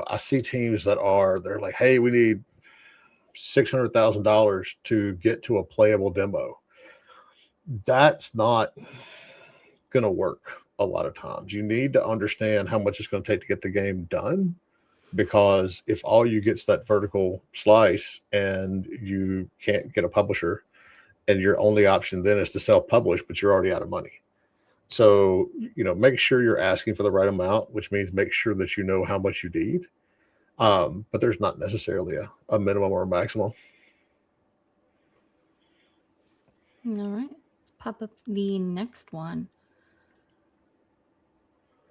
I see teams they're like, hey, we need $600,000 to get to a playable demo. That's not going to work a lot of times. You need to understand how much it's going to take to get the game done, because if all you get is that vertical slice and you can't get a publisher and your only option then is to self-publish, but you're already out of money. So, make sure you're asking for the right amount, which means make sure that you know how much you need. But there's not necessarily a minimum or a maximum. All right, let's pop up the next one.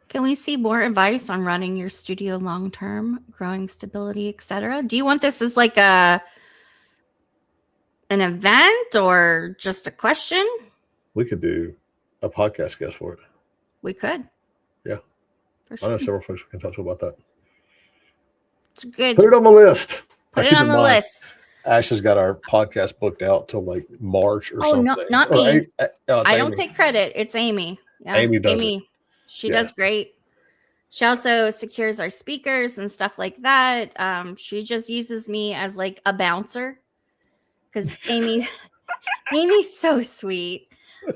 Can we see more advice on running your studio long-term, growing stability, etc.? Do you want this as like an event or just a question? We could do a podcast guest for it. We could. Yeah. For sure. I know several folks we can talk to about that. It's good. Put it on the list. Put it on the list. Ash has got our podcast booked out till like March or something. No, not or me. It's I don't Amy. take credit. It's Amy. Yeah, Amy does it. She does great. She also secures our speakers and stuff like that. She just uses me as like a bouncer because Amy's so sweet.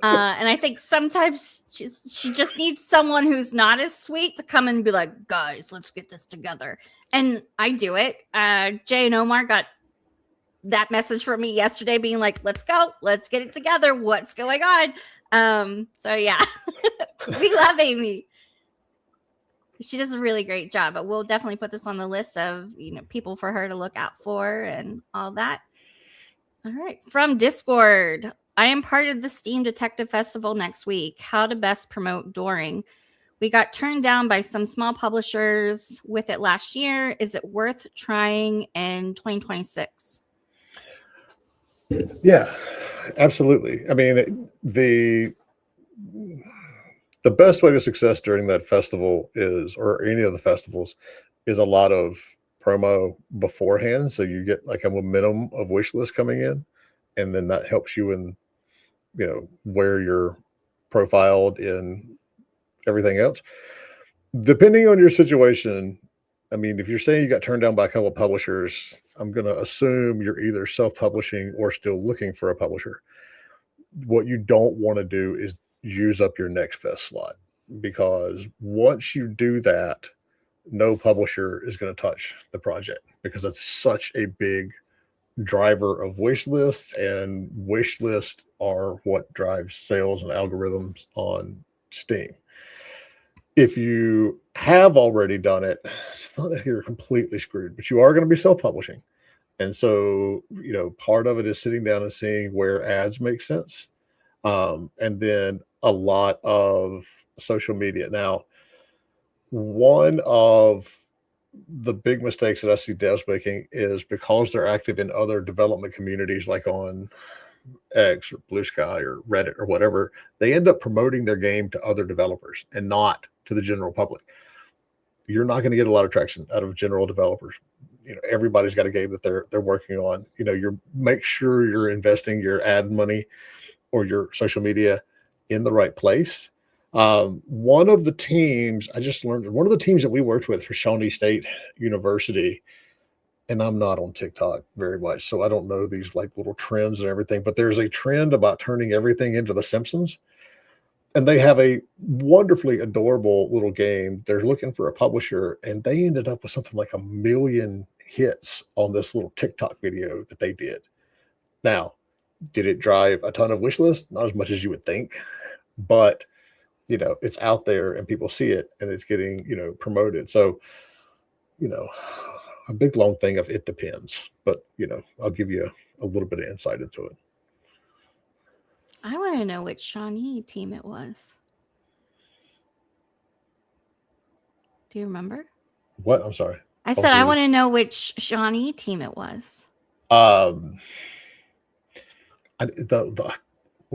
And I think sometimes she just needs someone who's not as sweet to come and be like, guys, let's get this together. And I do it. Jay and Omar got that message from me yesterday being like, let's go, let's get it together. What's going on? So yeah, we love Amy. She does a really great job, but we'll definitely put this on the list of, people for her to look out for and all that. All right. From Discord, I am part of the Steam Detective Festival next week. How to best promote Dooring. We got turned down by some small publishers with it last year. Is it worth trying in 2026? Yeah, absolutely. I mean, the best way to success during that festival is, or any of the festivals, is a lot of promo beforehand. So you get like a momentum of wish list coming in, and then that helps you in, where you're profiled in everything else. Depending on your situation, I mean, if you're saying you got turned down by a couple of publishers, I'm going to assume you're either self-publishing or still looking for a publisher. What you don't want to do is use up your next fest slot, because once you do that, no publisher is going to touch the project, because it's such a big driver of wish lists, and wish lists are what drives sales and algorithms on Steam. If you have already done it, it's not that you're completely screwed, but you are going to be self-publishing. And so, part of it is sitting down and seeing where ads make sense. And then a lot of social media. Now, one of the big mistakes that I see devs making is, because they're active in other development communities, like on X or Blue Sky or Reddit or whatever, they end up promoting their game to other developers and not to the general public. You're not going to get a lot of traction out of general developers. Everybody's got a game that they're working on. Make sure you're investing your ad money or your social media in the right place. One of the teams that we worked with for Shawnee State University, and I'm not on TikTok very much, so I don't know these like little trends and everything, but there's a trend about turning everything into The Simpsons. And they have a wonderfully adorable little game. They're looking for a publisher, and they ended up with something like 1 million hits on this little TikTok video that they did. Now, did it drive a ton of wish lists? Not as much as you would think, but it's out there and people see it, and it's getting, promoted. So, a big long thing of it depends, but I'll give you a little bit of insight into it. I want to know which Shawnee team it was. Do you remember? What? I'm sorry. I said I want to know which Shawnee team it was. What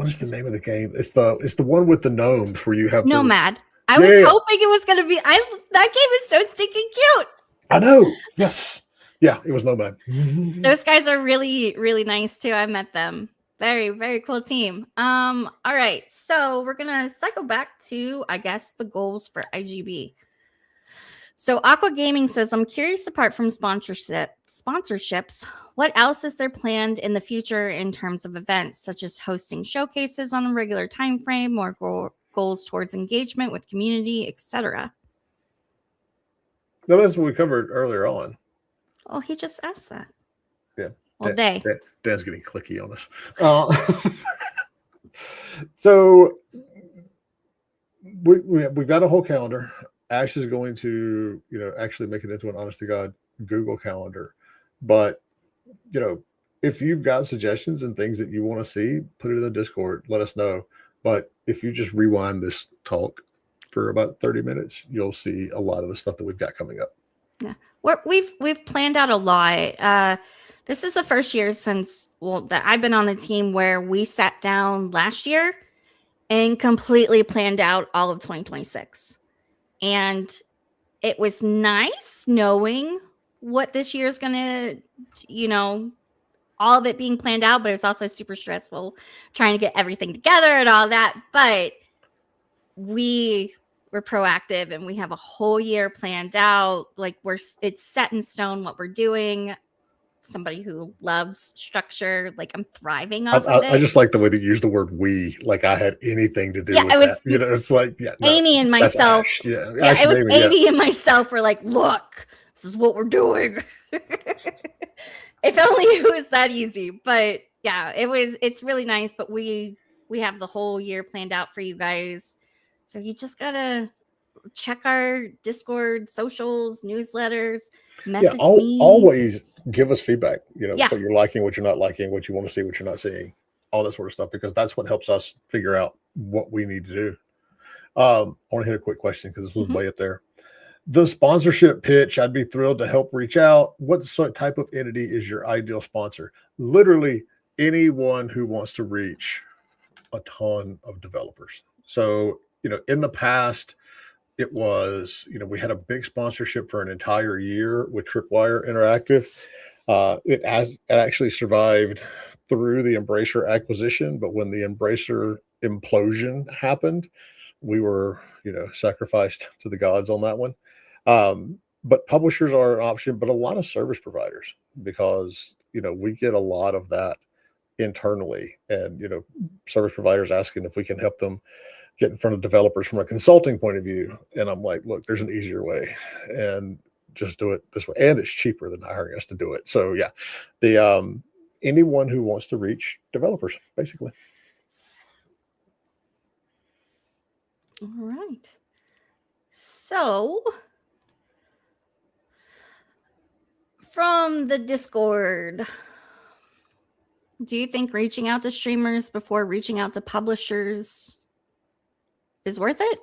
is the name of the game? It's the one with the gnomes where you have Nomad. I was hoping it was going to be. That game is so stinking cute. I know. Yes. Yeah, it was Nomad. Those guys are really, really nice too. I met them. Very, very cool team. All right. So we're going to cycle back to, I guess, the goals for IGB. So Aqua Gaming says, I'm curious, apart from sponsorships, what else is there planned in the future in terms of events, such as hosting showcases on a regular time frame, or goals towards engagement with community, etc.? That's what we covered earlier on. Oh, he just asked that. Yeah. Well, Dan's getting clicky on us. So we've got a whole calendar. Ash is going to, actually make it into an honest to God Google Calendar. But, if you've got suggestions and things that you want to see, put it in the Discord. Let us know. But if you just rewind this talk for about 30 minutes, you'll see a lot of the stuff that we've got coming up. Yeah, we've planned out a lot. This is the first year since that I've been on the team where we sat down last year and completely planned out all of 2026. And it was nice knowing what this year is going to, all of it being planned out, but it's also super stressful trying to get everything together and all that. But we're proactive and we have a whole year planned out. Like it's set in stone what we're doing. Somebody who loves structure, like I'm thriving off of it. I just like the way that you use the word "we," like I had anything to do with that. You know, it's like Amy and myself. Yeah, it was Amy and myself were like, look, this is what we're doing. If only it was that easy. But yeah, it's really nice. But we have the whole year planned out for you guys. So you just gotta check our Discord, socials, newsletters, message me. Always give us feedback. You know, Yeah. what you're liking, what you're not liking, what you want to see, what you're not seeing, all that sort of stuff, because that's what helps us figure out what we need to do. I want to hit a quick question because this was way up there. The sponsorship pitch, I'd be thrilled to help reach out. What type of entity is your ideal sponsor? Literally anyone who wants to reach a ton of developers. So, you know, in the past, it was, you know, we had a big sponsorship for an entire year with Tripwire Interactive. It actually survived through the Embracer acquisition, but when the Embracer implosion happened, we were, you know, sacrificed to the gods on that one. But publishers are an option, but a lot of service providers, because, you know, we get a lot of that internally, and, you know, service providers asking if we can help them get in front of developers from a consulting point of view. And I'm like, look, there's an easier way, and just do it this way. And it's cheaper than hiring us to do it. So yeah, the anyone who wants to reach developers, basically. All right. So from the Discord, do you think reaching out to streamers before reaching out to publishers is worth it?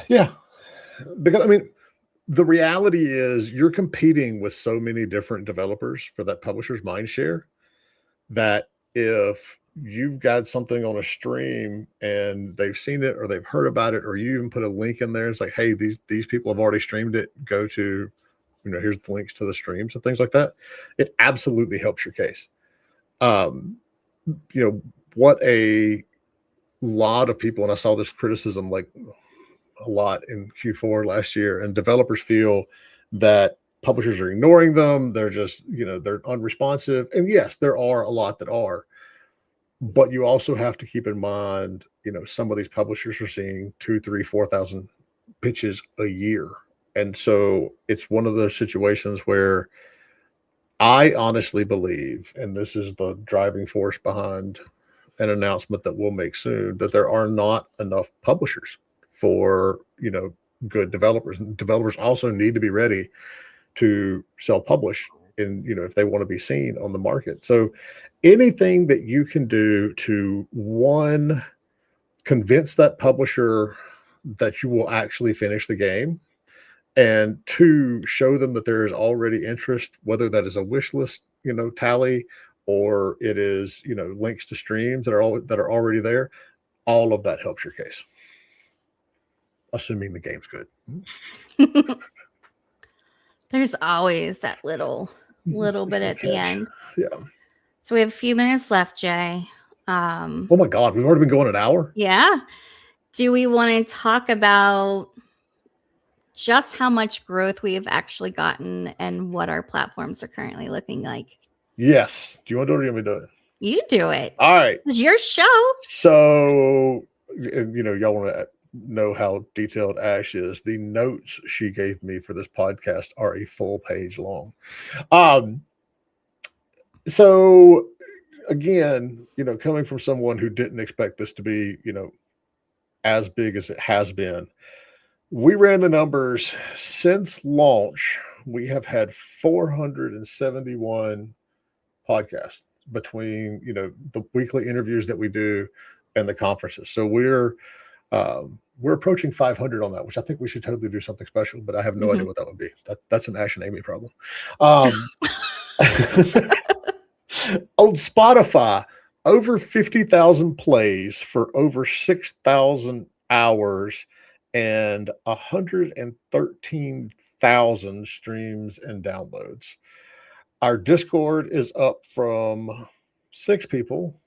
Yeah, because I mean, the reality is you're competing with so many different developers for that publisher's mind share, that if you've got something on a stream and they've seen it or they've heard about it, or you even put a link in there, it's like, hey, these people have already streamed it, go to, you know, here's the links to the streams and things like that. It absolutely helps your case. You know, what a lot of people, and I saw this criticism like a lot in Q4 last year, and developers feel that publishers are ignoring them. They're just, you know, they're unresponsive. And yes, there are a lot that are, but you also have to keep in mind, you know, some of these publishers are seeing 2,000, 3,000, 4,000 pitches a year. And so it's one of those situations where I honestly believe, and this is the driving force behind an announcement that we'll make soon, that there are not enough publishers for, you know, good developers. And developers also need to be ready to self-publish, in, you know, if they want to be seen on the market. So anything that you can do to, one, convince that publisher that you will actually finish the game, and two, show them that there is already interest, whether that is a wish list, you know, tally, or it is, you know, links to streams that are already there. All of that helps your case, assuming the game's good. There's always that little bit at the end. Yeah. So we have a few minutes left, Jay. Oh my God, we've already been going an hour. Yeah. Do we want to talk about just how much growth we have actually gotten and what our platforms are currently looking like? Yes. Do you want to do it or do you want me to do it? You do it. All right. It's your show. So, you know, y'all want to know how detailed Ash is. The notes she gave me for this podcast are a full page long. So again, you know, coming from someone who didn't expect this to be, you know, as big as it has been, we ran the numbers since launch. We have had 471 podcasts between, you know, the weekly interviews that we do and the conferences. So we're approaching 500 on that, which I think we should totally do something special, but I have no idea what that would be. That's an Ash and Amy problem. On Spotify, over 50,000 plays for over 6,000 hours and 113,000 streams and downloads. Our Discord is up from 6 people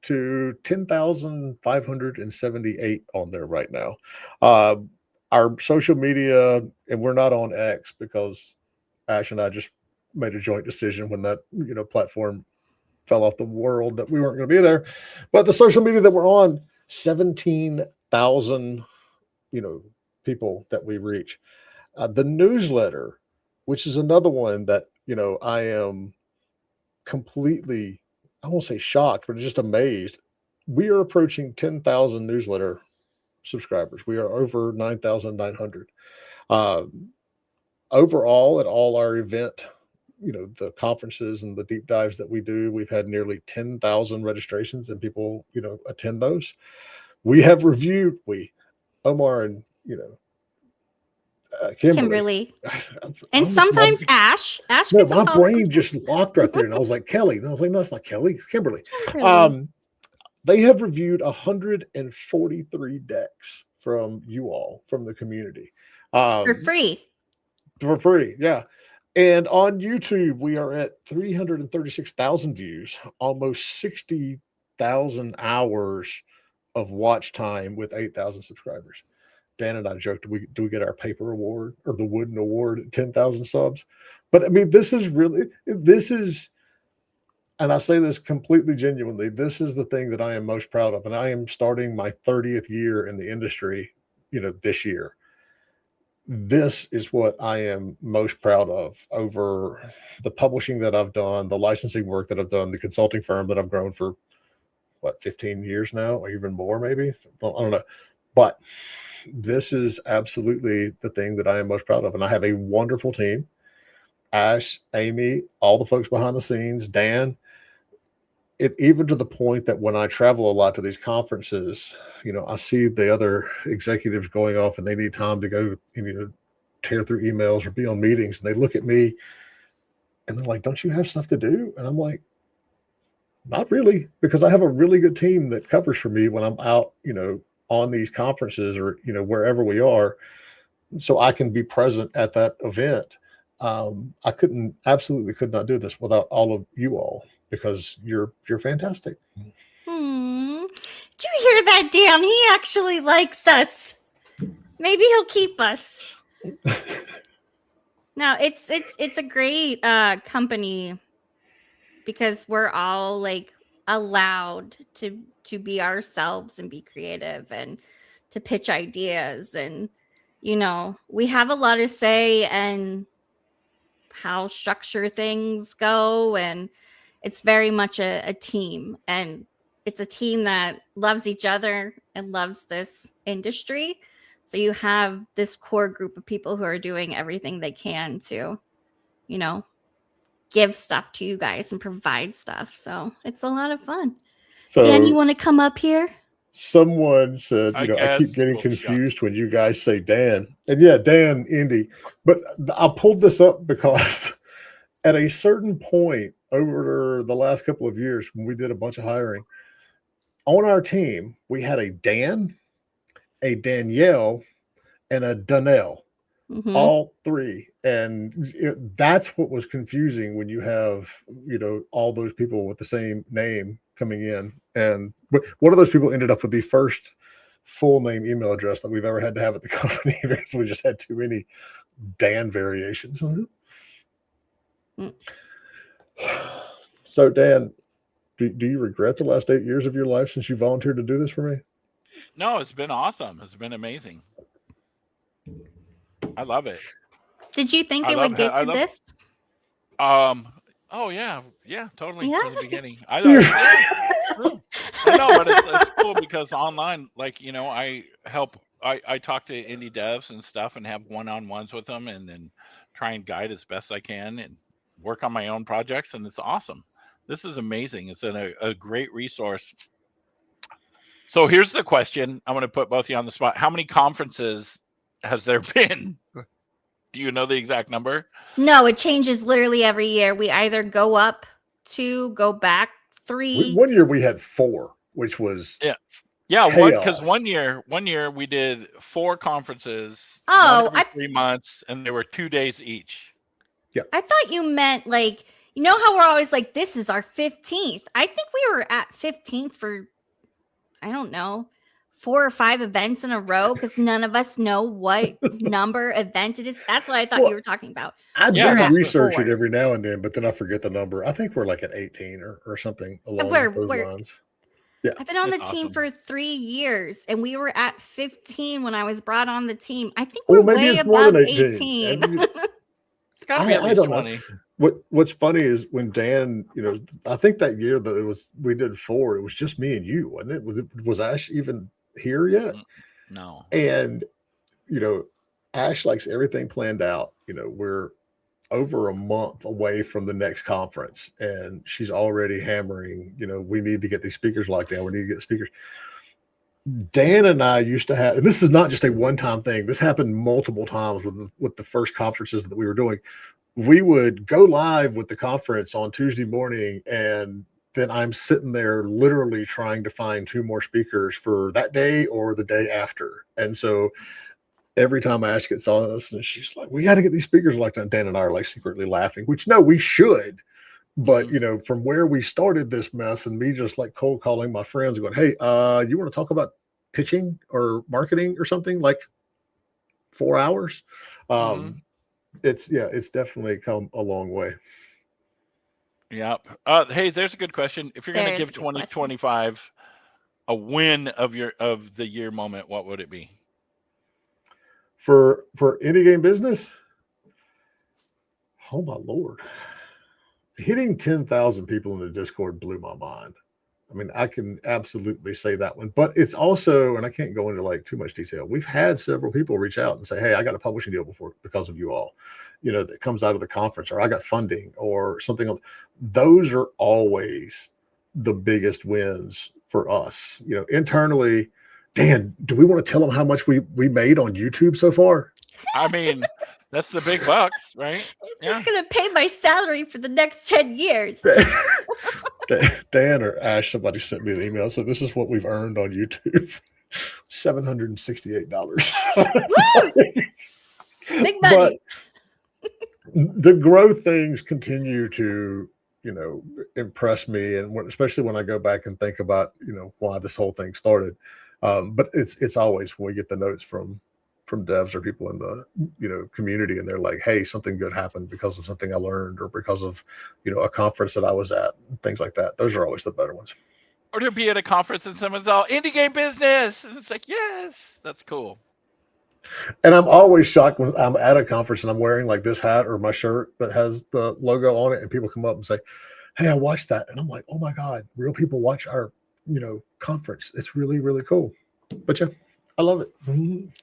to 10,578 on there right now. Our social media, and we're not on X because Ash and I just made a joint decision when that platform fell off the world that we weren't going to be there. But the social media that we're on, 17,000 people that we reach. The newsletter, which is another one that I am completely, I won't say shocked, but just amazed. We are approaching 10,000 newsletter subscribers. We are over 9,900. Overall, at all our event, the conferences and the deep dives that we do, we've had nearly 10,000 registrations and people, attend those. We have reviewed, Omar and, Kimberly. And sometimes Ash. Ash no, gets my involved brain sometimes. just locked right there. And I was like, Kelly. And I was like, no, it's not Kelly. It's Kimberly. They have reviewed 143 decks from you all, from the community. For free. For free, yeah. And on YouTube, we are at 336,000 views, almost 60,000 hours of watch time with 8,000 subscribers. Dan and I joked, do we get our paper award or the wooden award at 10,000 subs? But I mean, this is, and I say this completely genuinely, this is the thing that I am most proud of. And I am starting my 30th year in the industry, this year. This is what I am most proud of over the publishing that I've done, the licensing work that I've done, the consulting firm that I've grown for 15 years now, or even more, maybe. I don't know. But this is absolutely the thing that I am most proud of. And I have a wonderful team. Ash, Amy, all the folks behind the scenes, Dan. It even to the point that when I travel a lot to these conferences, I see the other executives going off and they need time to go, tear through emails or be on meetings. And they look at me and they're like, don't you have stuff to do? And I'm like, not really, because I have a really good team that covers for me when I'm out, on these conferences or, wherever we are. So I can be present at that event. I absolutely could not do this without all of you all, because you're fantastic. Did you hear that, Dan? He actually likes us. Maybe he'll keep us. No, it's a great company because we're all like allowed to be ourselves and be creative and to pitch ideas, and we have a lot to say and how structure things go, and it's very much a team, and it's a team that loves each other and loves this industry. So you have this core group of people who are doing everything they can to, give stuff to you guys and provide stuff. So it's a lot of fun. So, Dan, you want to come up here? Someone said, I keep getting confused when you guys say Dan. And yeah, Dan, Indy. But I pulled this up because at a certain point over the last couple of years, when we did a bunch of hiring, on our team, we had a Dan, a Danielle, and a Donnell. Mm-hmm. All three. And that's what was confusing when you have, all those people with the same name coming in. And one of those people ended up with the first full name email address that we've ever had to have at the company because we just had too many Dan variations. Mm-hmm. So, Dan, do you regret the last 8 years of your life since you volunteered to do this for me? No, it's been awesome. It's been amazing. I love it. Did you think it would get to this? Oh yeah, totally. Yeah. From the beginning, I thought, I know, but it's cool because online, like I talk to indie devs and stuff and have one-on-ones with them, and then try and guide as best I can and work on my own projects, and it's awesome. This is amazing. It's a great resource. So here's the question. I'm going to put both of you on the spot. How many conferences has there been? Do you know the exact number? No, it changes literally every year. We either go up 2, go back 3. One year we had 4, which was because one year we did 4 conferences. Every 3 months, and they were 2 days each. Yeah, I thought you meant like You know how we're always like, this is our 15th. I think we were at 15th for, I don't know, 4 or 5 events in a row because none of us know what number event it is. That's what I thought you were talking about. I Yeah, do We're at research 4. it every now and then, but then I forget the number. I think we're like at 18 or something along those lines. Yeah. I've been on the It's team awesome. for 3 years, and we were at 15 when I was brought on the team. I think Well, we're maybe way it's more above than 18. It's got to be at I least don't know. 20. What's funny is when Dan, I think that year that we did 4, it was just me and you, wasn't it? Was Ash even here yet? No. And Ash likes everything planned out. We're over a month away from the next conference, and she's already hammering, we need to get these speakers locked down. We need to get speakers. Dan and I used to have, and this is not just a one-time thing. This happened multiple times with the first conferences that we were doing. We would go live with the conference on Tuesday morning, and then I'm sitting there literally trying to find 2 more speakers for that day or the day after. And so every time Ash gets on us, and she's like, we got to get these speakers locked down. Dan and I are like secretly laughing, which no, we should. But from where we started this mess, and me just like cold calling my friends, going, "Hey, you want to talk about pitching or marketing or something?" Like 4 hours. It's definitely come a long way. Yep. Hey, there's a good question. If you're going to give 2025 a win of the year moment, what would it be? For Indie Game Business? Oh my Lord. Hitting 10,000 people in the Discord blew my mind. I mean, I can absolutely say that one, but it's also, and I can't go into like too much detail. We've had several people reach out and say, "Hey, I got a publishing deal because of you all, that comes out of the conference, or I got funding or something else." Those are always the biggest wins for us, internally. Dan, do we want to tell them how much we made on YouTube so far? I mean, that's the big bucks, right? It's going to pay my salary for the next 10 years. Dan or Ash, somebody sent me an email. So this is what we've earned on YouTube. $768. Big money. But the growth things continue to, impress me. And especially when I go back and think about, why this whole thing started. But it's always when we get the notes from devs or people in the community, and they're like, "Hey, something good happened because of something I learned, or because of a conference that I was at," things like that. Those are always the better ones. Or to be at a conference and someone's all Indie Game Business, and it's like, yes, that's cool. And I'm always shocked when I'm at a conference and I'm wearing like this hat or my shirt that has the logo on it, and people come up and say, "Hey, I watched that," and I'm like, "Oh my God, real people watch our conference. It's really, really cool." But yeah, I love it.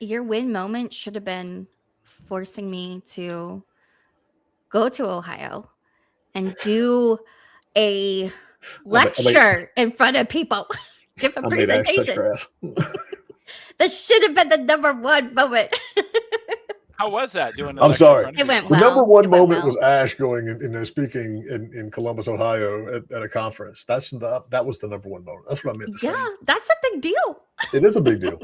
Your win moment should have been forcing me to go to Ohio and do a lecture in front of people, give a presentation. That should have been the number 1 moment. How was that doing? I'm sorry. It went well. The number 1 moment was Ash going and speaking in Columbus, Ohio at a conference. That was the number 1 moment. That's what I meant to say. Yeah, that's a big deal. It is a big deal.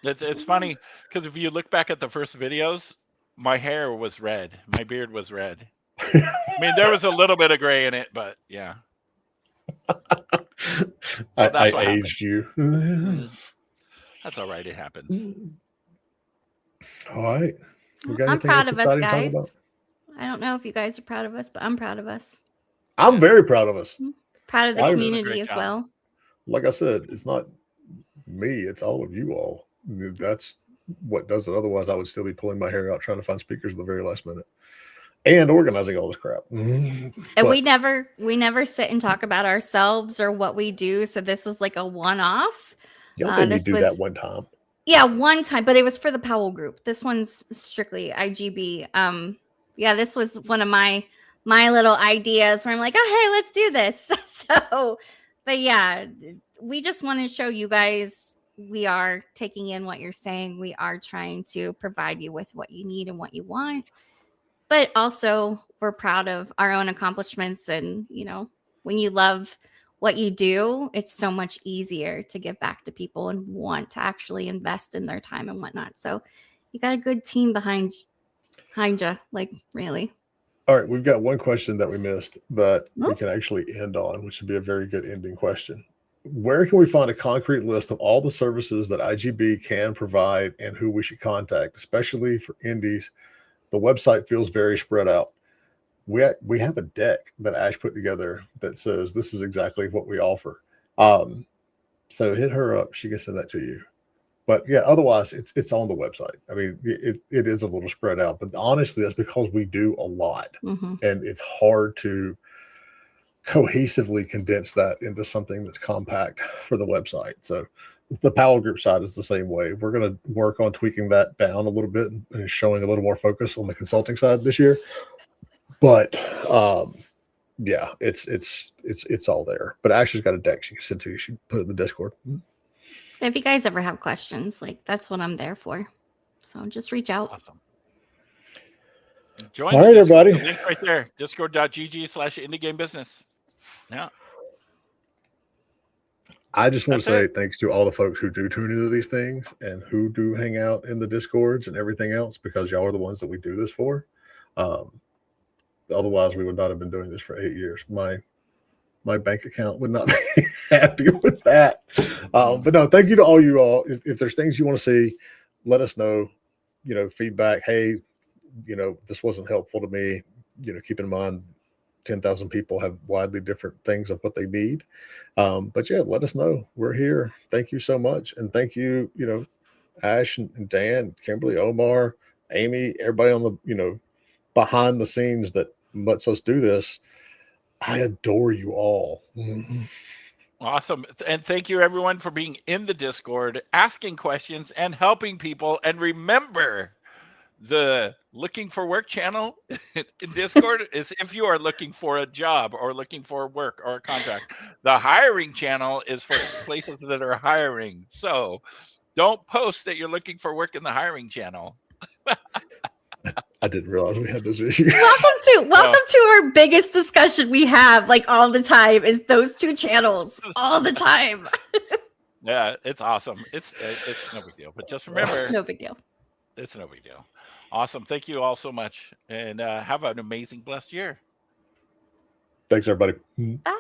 It's funny because if you look back at the first videos, my hair was red. My beard was red. I mean, there was a little bit of gray in it, but yeah. I aged you. That's all right. It happens. All right. I'm proud of us, guys. I don't know if you guys are proud of us, but I'm proud of us. I'm very proud of us. Proud of the community as well. Like I said, it's not me. It's all of you all. That's what does it. Otherwise, I would still be pulling my hair out trying to find speakers at the very last minute and organizing all this crap. And we never sit and talk about ourselves or what we do. So this is like a one-off. Y'all didn't do that one time. Yeah, one time, but it was for the Powell group. This one's strictly IGB. Yeah, this was one of my little ideas where I'm like, oh, hey, let's do this. So, but yeah, we just want to show you guys we are taking in what you're saying. We are trying to provide you with what you need and what you want. But also, we're proud of our own accomplishments. And, when you love what you do, it's so much easier to give back to people and want to actually invest in their time and whatnot. So you got a good team behind you, like really. All right, we've got one question that we missed that we can actually end on, which would be a very good ending question. Where can we find a concrete list of all the services that IGB can provide and who we should contact, especially for indies? The website feels very spread out. We have a deck that Ash put together that says this is exactly what we offer. So hit her up; she can send that to you. But yeah, otherwise it's on the website. I mean, it is a little spread out, but honestly, that's because we do a lot, and it's hard to cohesively condense that into something that's compact for the website. So the Powell Group side is the same way. We're going to work on tweaking that down a little bit and showing a little more focus on the consulting side this year. But yeah, it's all there. But Ashley's got a deck she can send to you. She can put it in the Discord. If you guys ever have questions, like that's what I'm there for. So just reach out. Awesome. Join all right, everybody. The link right there. Discord.gg/IndieGameBusiness. Yeah. I just want to say thanks to all the folks who do tune into these things and who do hang out in the Discords and everything else, because y'all are the ones that we do this for. Otherwise, we would not have been doing this for 8 years. My bank account would not be happy with that. But no, thank you to all you all. If there's things you want to see, let us know. Feedback. Hey, this wasn't helpful to me. Keep in mind, 10,000 people have widely different things of what they need. But yeah, let us know. We're here. Thank you so much. And thank you, Ash and Dan, Kimberly, Omar, Amy, everybody on the, behind the scenes that lets us do this. I adore you all. Awesome. And thank you everyone for being in the Discord, asking questions and helping people. And remember, the looking for work channel in Discord is if you are looking for a job or looking for work or a contract. The hiring channel is for places that are hiring. So don't post that you're looking for work in the hiring channel. I didn't realize we had those issues. Welcome to our biggest discussion we have like all the time is those two channels all the time. Yeah, it's awesome. It's no big deal. But just remember, no big deal. It's no big deal. Awesome. Thank you all so much. And have an amazing, blessed year. Thanks, everybody. Bye.